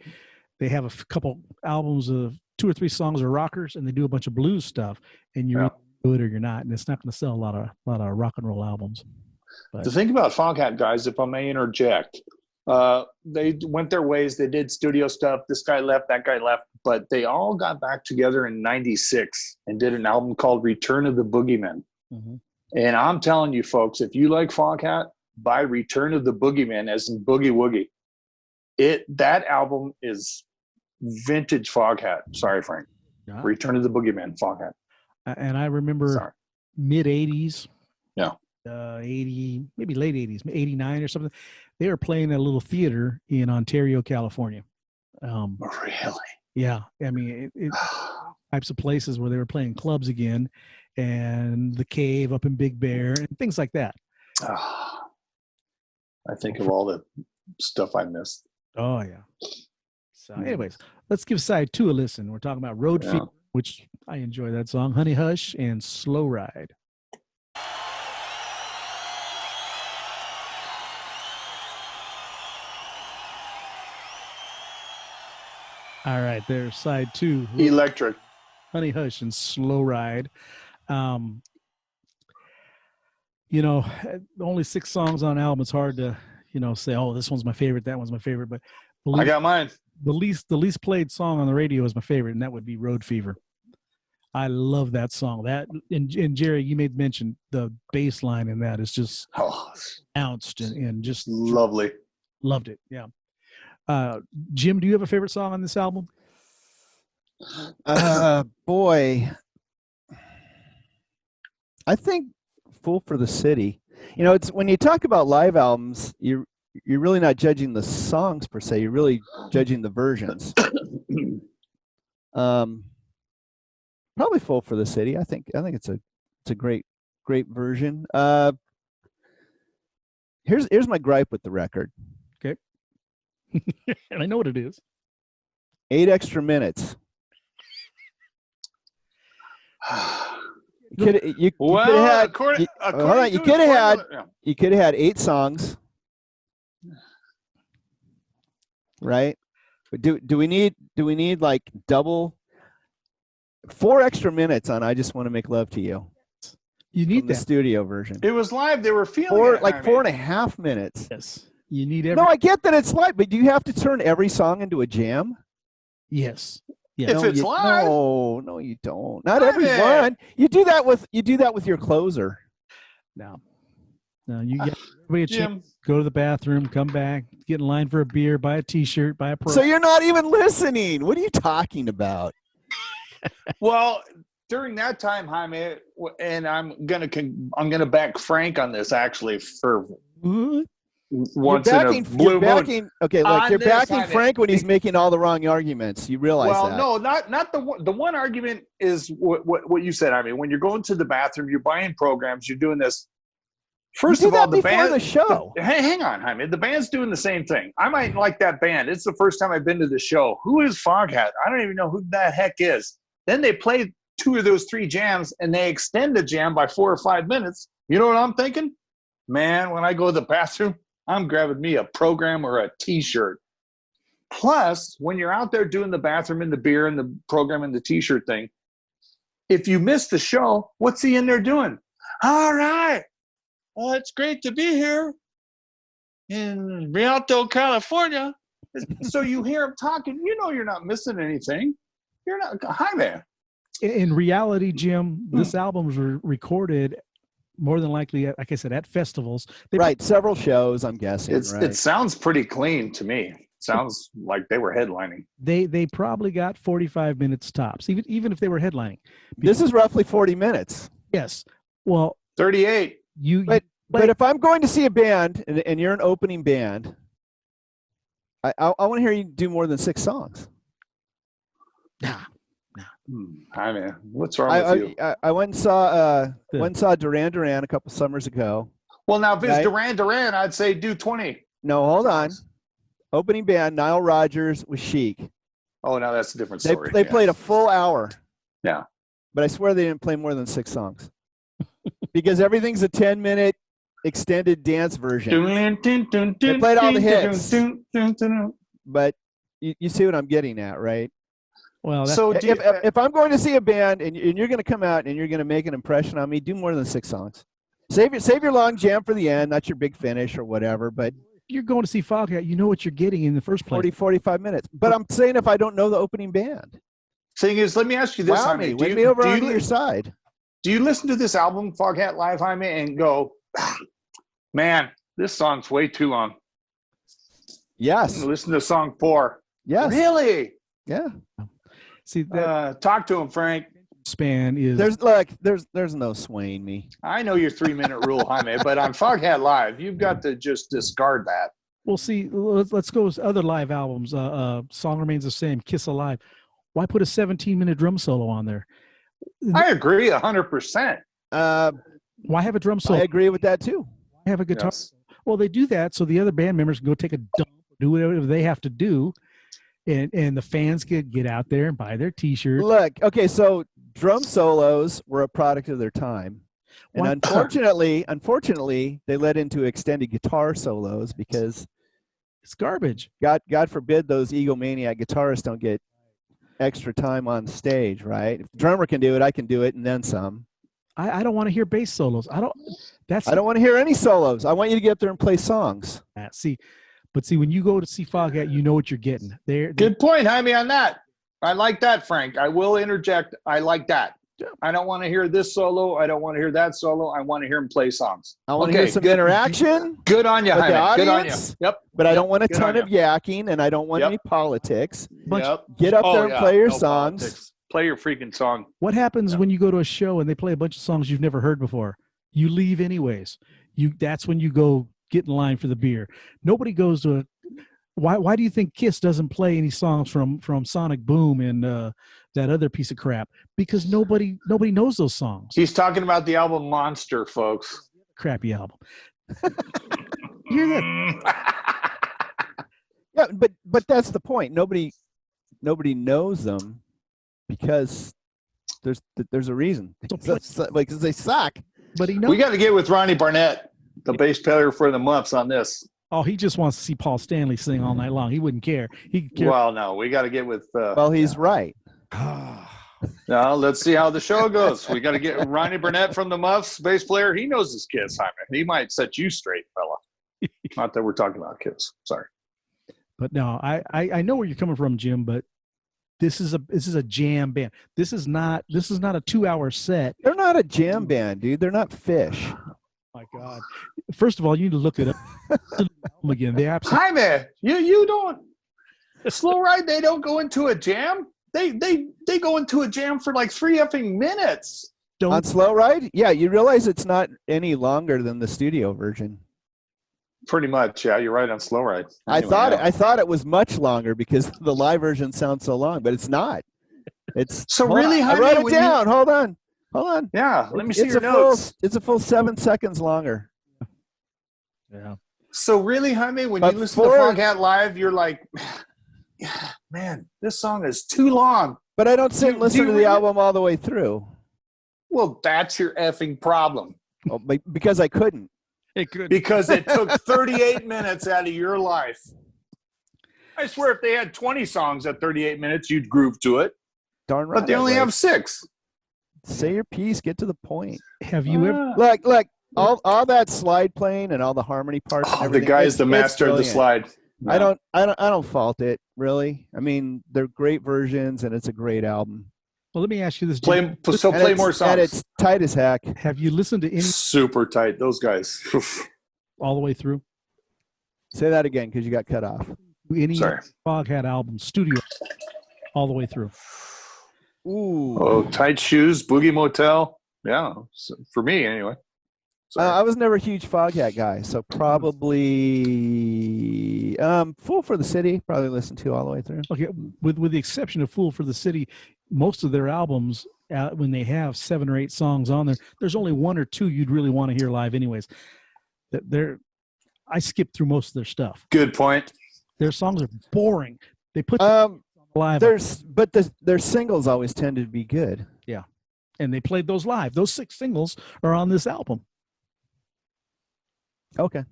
have a couple albums of 2 or 3 songs are rockers, and they do a bunch of blues stuff, and you're good or you're not, and it's not going to sell a lot of rock and roll albums. But the thing about Foghat, guys, if I may interject, they went their ways. They did studio stuff. This guy left, that guy left, but they all got back together in '96 and did an album called Return of the Boogeymen. Mm-hmm. And I'm telling you, folks, if you like Foghat, buy Return of the Boogeymen, as in Boogie Woogie. That album is vintage Foghat. Sorry, Frank. Yeah. Return of the Boogeymen, Foghat. And I remember mid 80s. Yeah. 80, maybe late 80s, 89 or something. They were playing at a little theater in Ontario, California. Really? Yeah. I mean, types of places where they were playing clubs again, and the Cave up in Big Bear and things like that. I think of all the stuff I missed. Oh, yeah. So anyways, let's give side 2 a listen. We're talking about Road Fever, which I enjoy that song, Honey Hush, and Slow Ride. All right, there's side 2. Electric. Honey Hush and Slow Ride. You know, only 6 songs on an album. It's hard to, you know, say, oh, this one's my favorite, that one's my favorite. But I got mine. The least played song on the radio is my favorite, and that would be Road Fever. I love that song. That and Jerry, you made mention the bass line in that is just announced and just lovely. Loved it. Yeah. Jim, do you have a favorite song on this album? Boy, I think "Fool for the City." You know, it's when you talk about live albums, you're really not judging the songs per se. You're really judging the versions. Probably "Fool for the City." I think it's a great version. Here's my gripe with the record. Okay. And I know what it is. 8 extra minutes. You could have had 8 songs, right? But do we need like double 4 extra minutes on "I Just Want to Make Love to You"? You need the studio version. It was live. They were feeling it. 4.5 minutes. Yes, you need No, I get that it's live, but do you have to turn every song into a jam? Yes. Yeah. If it's live, no, you don't. Not everyone. You do that with your closer. No, you get everybody a chance. Go to the bathroom, come back, get in line for a beer, buy a T-shirt, buy a pro. So you're not even listening. What are you talking about? Well, during that time, Jaime, and I'm gonna back Frank on this actually for. Once in a blue moon. Okay, look, you're backing Frank when he's making all the wrong arguments. You realize that? Well, no, not the one. The one argument is what you said. I mean, when you're going to the bathroom, you're buying programs, you're doing this. First of all, the band. The show. Hang on, Jaime. The band's doing the same thing. I might like that band. It's the first time I've been to the show. Who is Foghat? I don't even know who that heck is. Then they play 2 of those 3 jams, and they extend the jam by 4 or 5 minutes. You know what I'm thinking? Man, when I go to the bathroom, I'm grabbing me a program or a T-shirt. Plus, when you're out there doing the bathroom and the beer and the program and the T-shirt thing, if you miss the show, what's he in there doing? All right. Well, it's great to be here in Rialto, California. So you hear him talking. You know you're not missing anything. You're not. Hi, man. In reality, Jim, this album was recorded more than likely, like I said, at festivals. Several shows, I'm guessing. It sounds pretty clean to me. Sounds like they were headlining. They probably got 45 minutes tops, even if they were headlining. This is roughly 40 minutes. Yes. Well, 38. But if I'm going to see a band and you're an opening band, I want to hear you do more than 6 songs. I mean, what's wrong with you? I went and saw Duran Duran a couple summers ago. Well, now if it's Right. Duran Duran, I'd say do 20. No, hold on. songs. Opening band, Nile Rodgers with Chic. Oh, now that's a different They story. they yeah. played a full hour. Yeah. But I swear they didn't play more than 6 songs. Because everything's a 10-minute extended dance version. They played all the hits. But you see what I'm getting at, right? Well, that, So If I'm going to see a band and you're going to come out and you're going to make an impression on me, do more than 6 songs. Save your long jam for the end, not your big finish or whatever, but you're going to see Foghat, you know what you're getting in the first place. 45 minutes. But I'm saying if I don't know the opening band. thing is, let me ask you this, Wow Jaime. me, win me over onto your side. Do you listen to this album, Foghat Live, Jaime, and go, man, this song's way too long? Yes. Listen to song 4. Yes. Really? Yeah. See, that Talk to him, Frank. span is There's no swaying me. I know your 3-minute rule, Jaime, but on Foghat Live, you've got to just discard that. Well, see, let's go with other live albums. Song Remains the Same, Kiss Alive. Why put a 17-minute drum solo on there? I agree 100%. Why have a drum I solo? agree with that too. Why have a guitar? Yes. Well, they do that so the other band members can go take a dump, do whatever they have to do, and the fans get out there and buy their T-shirts. Look, okay, so drum solos were a product of their time. And Why- unfortunately, they led into extended guitar solos because It's garbage. God forbid those egomaniac guitarists don't get extra time on stage, right? If the drummer can do it, I can do it, and then some. I don't want to hear bass solos. I don't want to hear any solos. I want you to get up there and play songs. see. But see, when you go to see Foghat, you know what you're getting. Good point, Jaime, on that. I like that, Frank. I will interject. I like that. I don't want to hear this solo. I don't want to hear that solo. I want to hear him play songs. I want to hear some interaction. Good on you, with the Jaime. Good on you. audience. Yep. But I don't want a Good ton on of yakking, and I don't want any politics. Yep. Get up there and play your No songs. politics. Play your freaking song. What happens when you go to a show and they play a bunch of songs you've never heard before? You leave anyways. That's when you go get in line for the beer. Nobody goes to a why do you think Kiss doesn't play any songs from Sonic Boom and that other piece of crap? Because nobody knows those songs. He's talking about the album Monster, folks. Crappy album. Hear that? Yeah, but that's the point. Nobody knows them because there's a reason. Because they suck. But he knows. We got to get with Ronnie Barnett, the bass player for the Muffs, on this. Oh, he just wants to see Paul Stanley sing all night long. He wouldn't care. He could care. Well, no, we got to get with. Well, he's right. Now let's see how the show goes. We got to get Ronnie Burnett from the Muffs, bass player. He knows his Kiss, Jaime. He might set you straight, fella. Not that we're talking about Kiss. Sorry. But no, I know where you're coming from, Jim. But this is a jam band. This is not a 2-hour set. They're not a jam band, dude. They're not Fish. My God! First of all, you need to look it up again. They absolutely. Jaime, you don't. Slow Ride. They don't go into a jam. They go into a jam for like 3 effing minutes. On Slow Ride? Yeah, you realize it's not any longer than the studio version. Pretty much, yeah. You're right on Slow Ride. Anyway, I thought it was much longer because the live version sounds so long, but it's not. It's So hold really, on. I Jaime, wrote it when down. Hold on. Yeah, let me see It's your a notes. it's a full 7 seconds longer. Yeah. So really, Jaime, when But you listen to Foghat Live, you're like, man, this song is too long. But I don't sit and listen do to you the really- album all the way through. Well, that's your effing problem. Oh, because I couldn't. It could. Because it took 38 minutes out of your life. I swear if they had 20 songs at 38 minutes, you'd groove to it. Darn right. But they only have 6. Say your piece. Get to the point. Have you ever? Look. All that slide playing and all the harmony parts. and The everything, guy's it's- the it's master of the brilliant. slide. I don't fault it really. I mean, they're great versions and it's a great album. Well, let me ask you this: Jim. Play more songs. And it's tight as heck. Have you listened to any Super tight. Those guys. all the way through? Say that again because you got cut off. Any Sorry. Foghat album, studio, all the way through? Ooh. Oh, Tight Shoes, Boogie Motel. Yeah, for me anyway. Sorry. I was never a huge Foghat guy, so probably Fool for the City. Probably listened to all the way through. Okay, with the exception of Fool for the City, most of their albums, when they have 7 or 8 songs on there, there's only 1 or 2 you'd really want to hear live, anyways. I skipped through most of their stuff. Good point. Their songs are boring. They put live. Their singles always tend to be good. Yeah, and they played those live. Those 6 singles are on this album. Okay.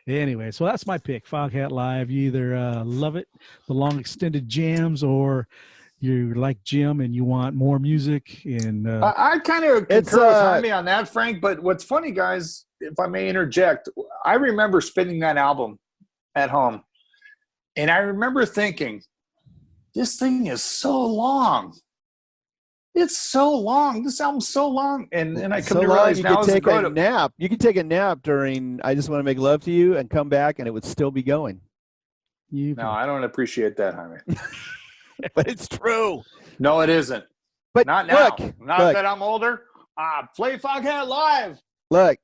Anyway, so that's my pick, Foghat Live. You either love it, the long extended jams, or you're like Jim and you want more music. And I kind of concur with Jaime on that, Frank. But what's funny, guys, if I may interject, I remember spinning that album at home, and I remember thinking, this thing is so long. It's so long. This album's so long, and I come to realize now you could take a nap. You could take a nap during "I Just Want to Make Love to You" and come back, and it would still be going. No, I don't appreciate that, Jaime. But it's true. No, it isn't. But not now. Look, that I'm older. Play Foghat Live. Look,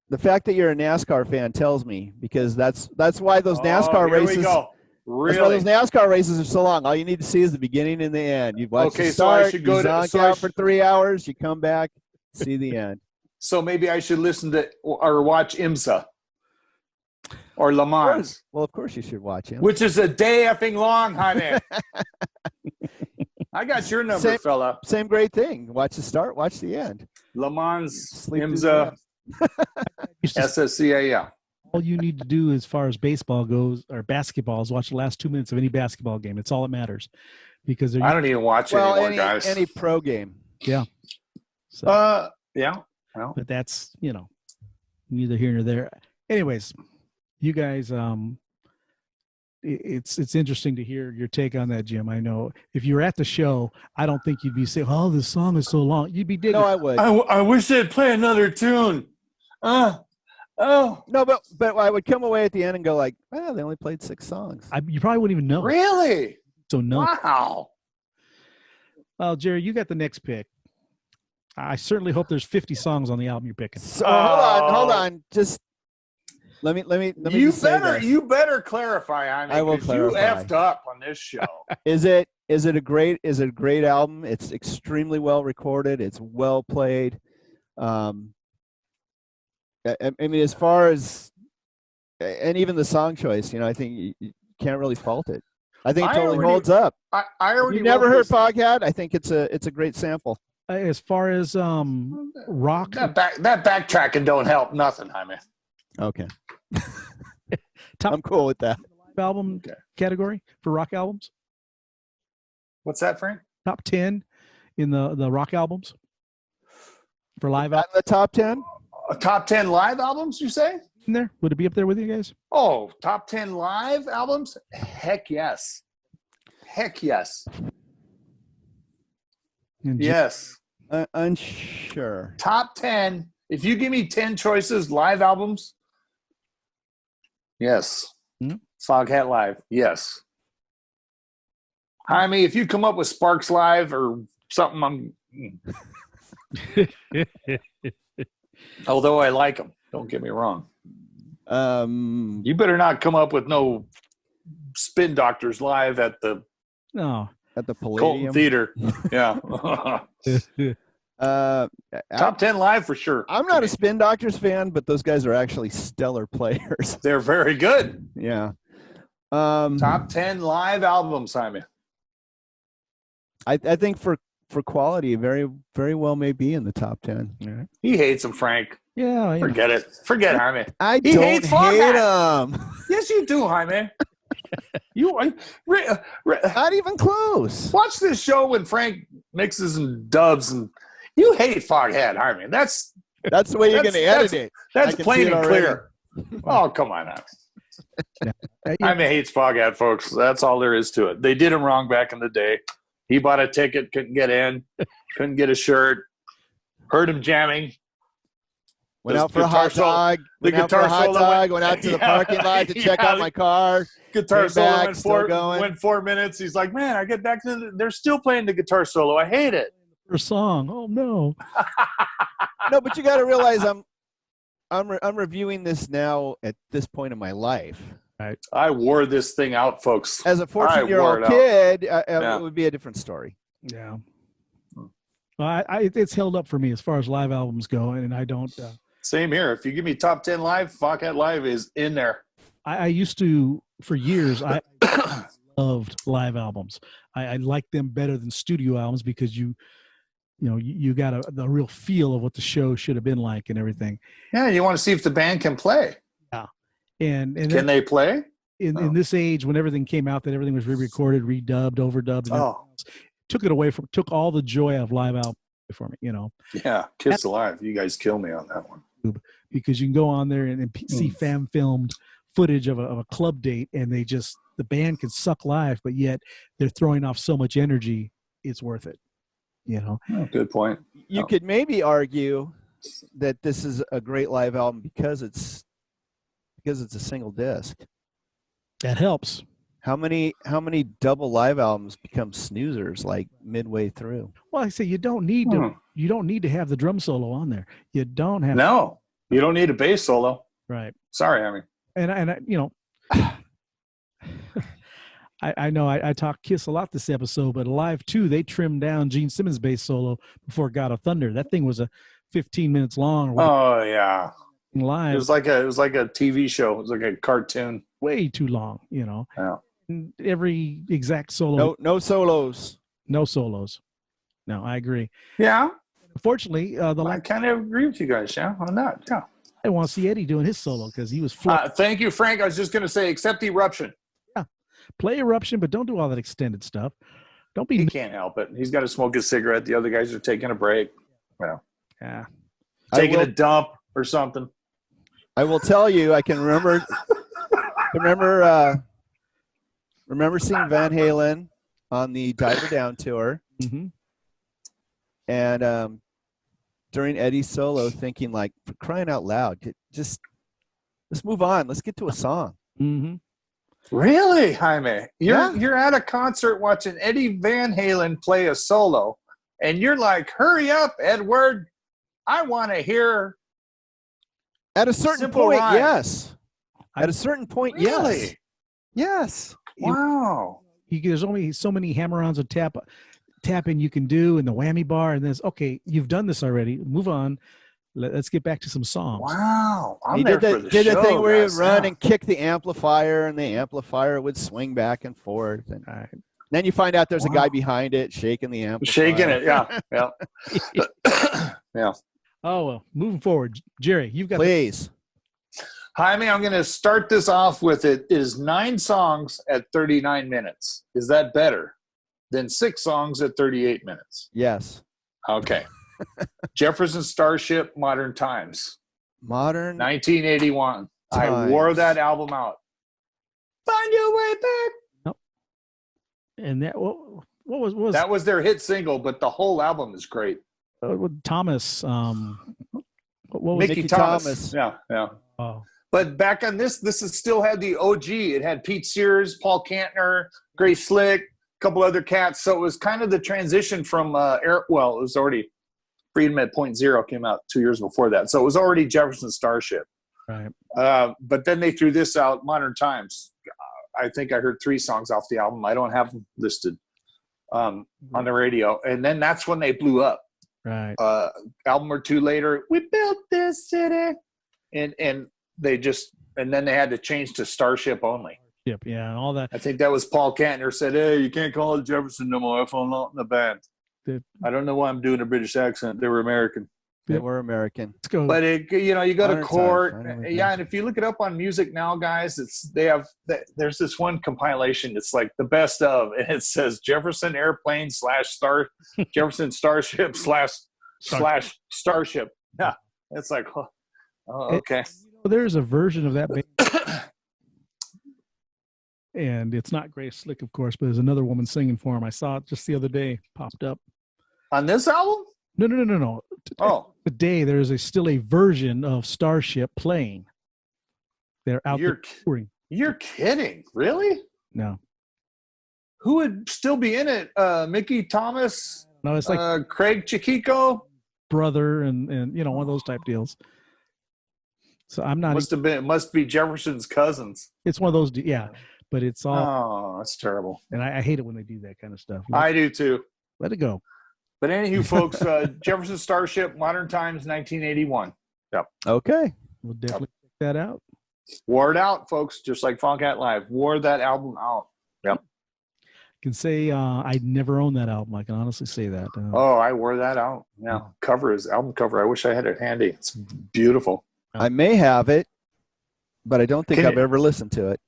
the fact that you're a NASCAR fan tells me, because that's why those NASCAR races. We go. Really? That's why those NASCAR races are so long. All you need to see is the beginning and the end. You watch the start, so I should go out for 3 hours, you come back, see the end. So maybe I should listen to or watch IMSA or Le Mans. Well, of course you should watch him. Which is a day effing long, honey. I got your number, fella. Same great thing. Watch the start, watch the end. Le Mans, Sleep IMSA, SSCA, yeah. All you need to do as far as baseball goes, or basketball, is watch the last 2 minutes of any basketball game. It's all that matters. Because I don't even watch anymore, guys. Any pro game. Yeah. So, yeah. Well. But that's, neither here nor there. Anyways, you guys, it's interesting to hear your take on that, Jim. I know if you were at the show, I don't think you'd be saying, "Oh, this song is so long." You'd be digging. No, I would. I wish they'd play another tune. No, but I would come away at the end and go like, "Oh, they only played 6 songs." You probably wouldn't even know. Really? So no. Wow. Well, Jerry, you got the next pick. I certainly hope there's 50 songs on the album you're picking. So hold on. Just let me. You better clarify. I will clarify. You effed up on this show. Is it a great album? It's extremely well recorded. It's well played. I mean, as far as, and even the song choice, I think you can't really fault it. I think it totally holds up. I already. You never heard Foghat? I think it's a great sample. As far as rock, that backtracking don't help nothing, Jaime. Okay. I'm cool with that. Album category for rock albums. What's that, Frank? Top 10 in the rock albums for live albums. The top 10. Top 10 live albums, you say? In there? Would it be up there with you guys? Oh, top 10 live albums? Heck yes. Heck yes. Yes. Unsure. Top 10. If you give me 10 choices, live albums, yes. Foghat Live, yes. Jaime, if you come up with Sparks Live or something, although I like them, don't get me wrong. You better not come up with no Spin Doctors Live at the Palladium Colton Theater. Yeah. Top 10 live for sure. I'm not a Spin Doctors fan, but those guys are actually stellar players. They're very good. Yeah. Top 10 live albums, Jaime. I think for quality, very, very well may be in the top 10. Yeah. He hates them, Frank. Yeah. Forget it. Forget Jaime. He don't hate them. Yes, you do, Jaime. Not even close. Watch this show when Frank mixes and dubs, and you hate Foghat, Jaime. That's the way you're going to edit it. That's plain and clear. Oh, come on now. Jaime hates Foghat, folks. That's all there is to it. They did him wrong back in the day. He bought a ticket, couldn't get in, couldn't get a shirt, heard him jamming. Went out for a hot dog. Went out to the parking lot to check out my car. Guitar solo went 4 minutes. He's like, man, I get back to they're still playing the guitar solo. I hate it. For a song. Oh no. No, but you got to realize I'm reviewing this now at this point in my life. I wore this thing out, folks. As a wore 14-year-old it out. kid, Yeah. it would be a different story. Yeah. Well, it's held up for me as far as live albums go, and I don't. Same here. If you give me top 10 live, Foghat Live is in there. I used to, for years, I loved live albums. I liked them better than studio albums because you got the real feel of what the show should have been like and everything. Yeah, you want to see if the band can play. Yeah, and can they play? In this age when everything came out, that everything was re-recorded, redubbed, overdubbed, and took all the joy of live album for me. Yeah, Kiss Alive. You guys kill me on that one. Because you can go on there and see fan filmed footage of a club date, and the band can suck live, but yet they're throwing off so much energy, it's worth it. Oh, good point. You could maybe argue that this is a great live album because it's a single disc. That helps. How many double live albums become snoozers like midway through? Well, I say you don't need to have the drum solo on there. You don't have No. You don't need a bass solo. Right. Sorry, I mean. And I know I talk Kiss a lot this episode, but live too, they trimmed down Gene Simmons' bass solo before God of Thunder. That thing was 15 minutes long. Oh yeah. Live. It was like a TV show. It was like a cartoon. Way too long, Yeah. And every exact solo. No solos. No solos. No, I agree. Yeah. Unfortunately, I kind of agree with you guys, on that. Yeah. I want to see Eddie doing his solo because he was flat. Thank you, Frank. I was just going to say, except Eruption. Yeah. Play Eruption, but don't do all that extended stuff. Don't be. He can't help it. He's got to smoke a cigarette. The other guys are taking a break. Yeah. Taking a dump or something. I will tell you, I can remember seeing Van Halen on the Diver Down tour. Mm-hmm. And during Eddie's solo, thinking like, for crying out loud, just let's move on. Let's get to a song. Mm-hmm. Really, Jaime? You're at a concert watching Eddie Van Halen play a solo, and you're like, hurry up, Edward. I want to hear. At a certain Simple point, Rhyme. yes. At a certain point, Really? yes. Yes. Wow. There's only so many hammer-ons of tapping you can do in the whammy bar, and then okay, you've done this already. Move on. Let's get back to some songs. Wow. He did the thing where he would run and kick the amplifier, and the amplifier would swing back and forth. And then you find out there's a guy behind it shaking the amplifier. Shaking it, yeah. Yeah. Oh, well, moving forward. Jerry, you've got Please. Jaime, I'm going to start this off with it is 9 songs at 39 minutes. Is that better than 6 songs at 38 minutes? Yes. Okay. Jefferson Starship, Modern Times. Modern 1981. I Times. wore that album out. Find your way back. Nope. And that what was That was their hit single, but the whole album is great. Thomas? What was Mickey Thomas. Yeah. Oh. But back on this still had the OG. It had Pete Sears, Paul Kantner, Grace Slick, a couple other cats. So it was kind of the transition from it was already Freedom at Point Zero came out 2 years before that. So it was already Jefferson Starship. Right. But then they threw this out, Modern Times. I think I heard 3 songs off the album. I don't have them listed on the radio. And then that's when they blew up. Right. Album or 2 later, we built this city. And they and then they had to change to Starship only. Yep. Yeah. And all that. I think that was Paul Kantner said, hey, you can't call it Jefferson no more if I'm not in the band. I don't know why I'm doing a British accent. They were American. They were American. Let's go. But you go to court. Times. And if you look it up on Music Now, guys, there's this one compilation. It's like the best of, and it says Jefferson Airplane / Jefferson Starship / Starship. Yeah, it's like, oh, okay. There's a version of that band. And it's not Grace Slick, of course, but there's another woman singing for him. I saw it just the other day, popped up. On this album? No. Oh. Today, there's still a version of Starship playing. They're out there touring. You're kidding. Really? No. Who would still be in it? Mickey Thomas, No, it's like Craig Chiquico brother and you know, one of those type deals. So I'm not. must be Jefferson's cousins. It's one of those. Yeah, but it's all. Oh, that's terrible. And I hate it when they do that kind of stuff. I do too. Let it go. But anywho, folks, Jefferson Starship, Modern Times, 1981. Yep. Okay. We'll definitely check that out. Wore it out, folks, just like Foghat Live. Wore that album out. Yep. Can say I never owned that album. I can honestly say that. Oh, I wore that out. Yeah. Album cover. I wish I had it handy. It's beautiful. I may have it, but I don't think I've ever listened to it.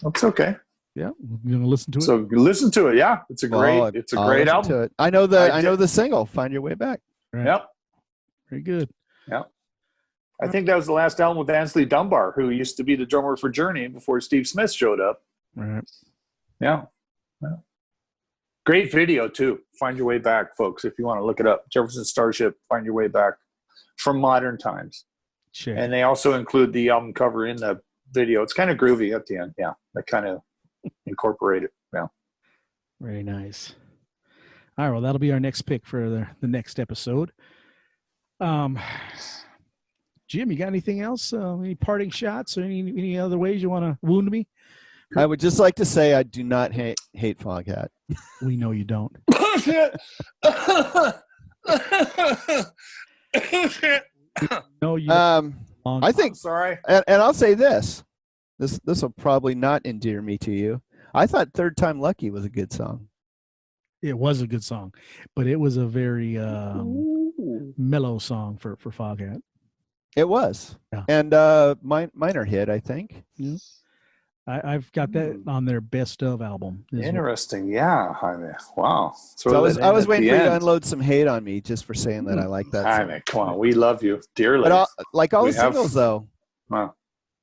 That's okay. Yeah, you're gonna listen to it. So listen to it. Yeah, it's a great album. To it. I know the single. Find Your Way Back. Right. Yep. Very good. Yep. I think that was the last album with Ansley Dunbar, who used to be the drummer for Journey before Steve Smith showed up. Right. Yeah. Great video too. Find Your Way Back, folks, if you want to look it up. Jefferson Starship, Find Your Way Back from Modern Times. Sure. And they also include the album cover in the video. It's kind of groovy at the end. Yeah. They kind of incorporate it. Yeah. Very nice. All right. Well, that'll be our next pick for the next episode. Jim, you got anything else? Any parting shots or any other ways you want to wound me? I would just like to say I do not hate Foghat. We know you don't. No, you don't. I think. I'm sorry. And I'll say this. This will probably not endear me to you. I thought Third Time Lucky was a good song. It was a good song, but it was a very mellow song for Foghat. It was. Yeah. And minor hit, I think. Yeah. I've got that on their best of album. Interesting. Yeah. Jaime. Wow. So I was waiting for you to unload some hate on me just for saying that I like that Jaime, song. come on. We love you dearly. But all the singles, though. Wow.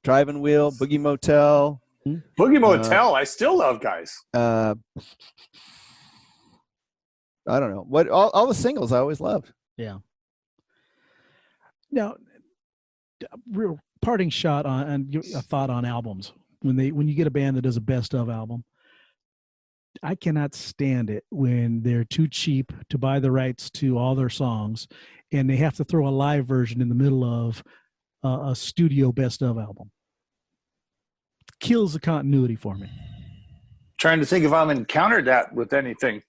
Driving Wheel, Boogie Motel. Boogie Motel. I still love, guys. I don't know. What all the singles I always loved. Yeah. Now, real parting shot on and a thought on albums. When you get a band that does a best of album, I cannot stand it when they're too cheap to buy the rights to all their songs, and they have to throw a live version in the middle of a studio best of album. It kills the continuity for me. Trying to think if I've encountered that with anything.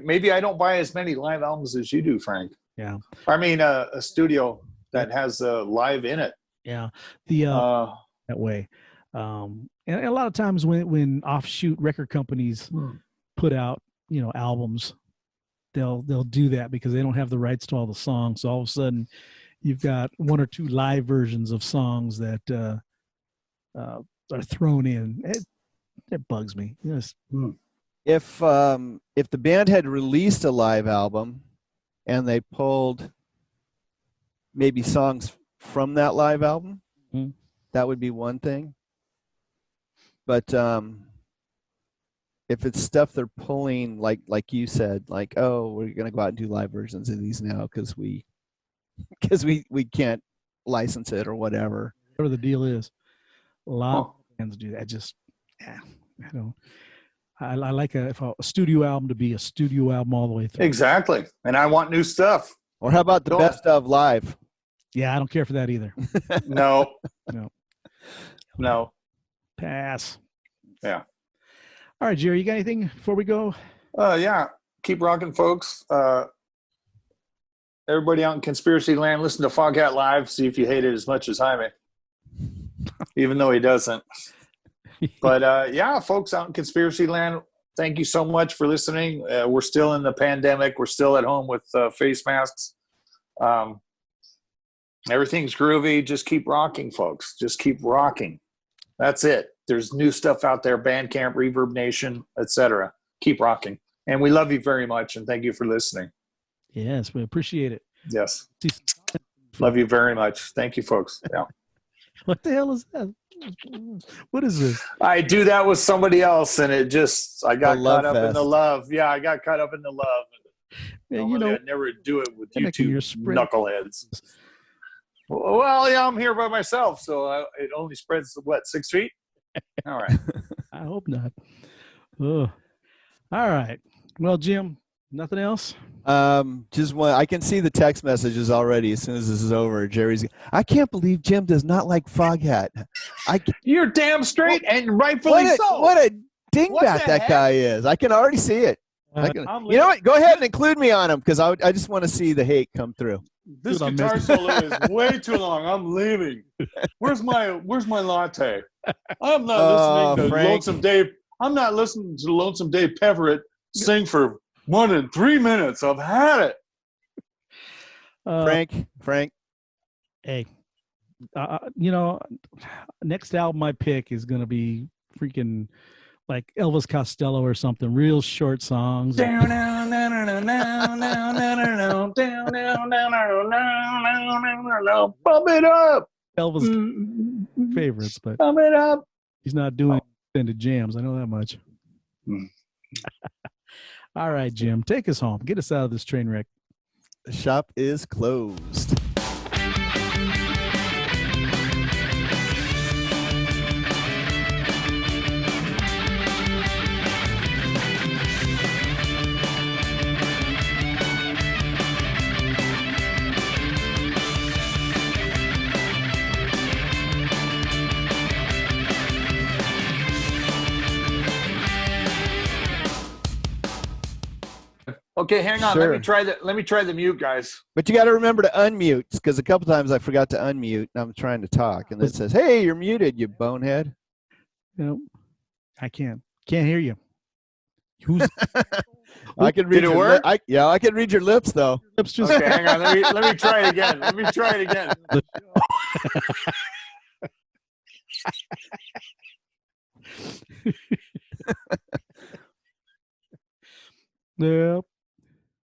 Maybe I don't buy as many live albums as you do, Frank. Yeah. I mean, a studio that has live in it. Yeah. That way. And a lot of times when offshoot record companies put out, albums, they'll do that because they don't have the rights to all the songs. So all of a sudden you've got one or two live versions of songs that are thrown in. It bugs me. Yes. If the band had released a live album and they pulled maybe songs from that live album, that would be one thing. But if it's stuff they're pulling, like you said, like, oh, we're gonna go out and do live versions of these now because we can't license it or whatever. Whatever the deal is, a lot of bands do that. I like a studio album to be a studio album all the way through. Exactly, and I want new stuff. Or how about the best of live? Yeah, I don't care for that either. No. Pass. Yeah. All right, Jerry, you got anything before we go? Yeah. Keep rocking, folks. Everybody out in Conspiracy Land, listen to Foghat Live. See if you hate it as much as Jaime. Even though he doesn't. But, yeah, folks out in Conspiracy Land, thank you so much for listening. We're still in the pandemic. We're still at home with face masks. Everything's groovy. Just keep rocking, folks. Just keep rocking. That's it. There's new stuff out there, Bandcamp, Reverb Nation, etc. Keep rocking. And we love you very much, and thank you for listening. Yes, we appreciate it. Yes. Love you very much. Thank you, folks. Yeah. What the hell is that? What is this? I do that with somebody else, and I got caught up in the fest. love. Yeah, I got caught up in the love. Yeah, Normally I'd never do it with you two your spread. knuckleheads. Well, yeah, I'm here by myself, so it only spreads, 6 feet? All right. I hope not. Oh. All right. Well, Jim, nothing else? Just one. I can see the text messages already. As soon as this is over, Jerry's. I can't believe Jim does not like Foghat. You're damn straight, and rightfully so. What a What dingbat the that heck? guy is. I can already see it. Uh, You know what? Go ahead and include me on him because I just want to see the hate come through. This Dude, I'm guitar messing- solo is way too long. I'm leaving. Where's my latte? I'm not Oh, listening to Frank. Lonesome Dave. I'm not listening to Lonesome Dave Peverett sing for more than 3 minutes. I've had it. Frank. Hey, next album I pick is going to be freaking like Elvis Costello or something, real short songs. Down, down, down, down, down, down, down, down, down, down, down, down, down. Bump it up. Elvis favorites, but Bump it up. he's not doing extended jams. I know that much. All right, Jim, take us home. Get us out of this train wreck. The shop is closed. Okay, hang on. Sure. Let me try the mute, guys. But you got to remember to unmute because a couple times I forgot to unmute and I'm trying to talk and it says, "Hey, you're muted, you bonehead." I can't hear you. Who's I can read Did it your work? I can read your lips though. lips just Okay, hang on. Let me try it again. Let me try it again. Yep.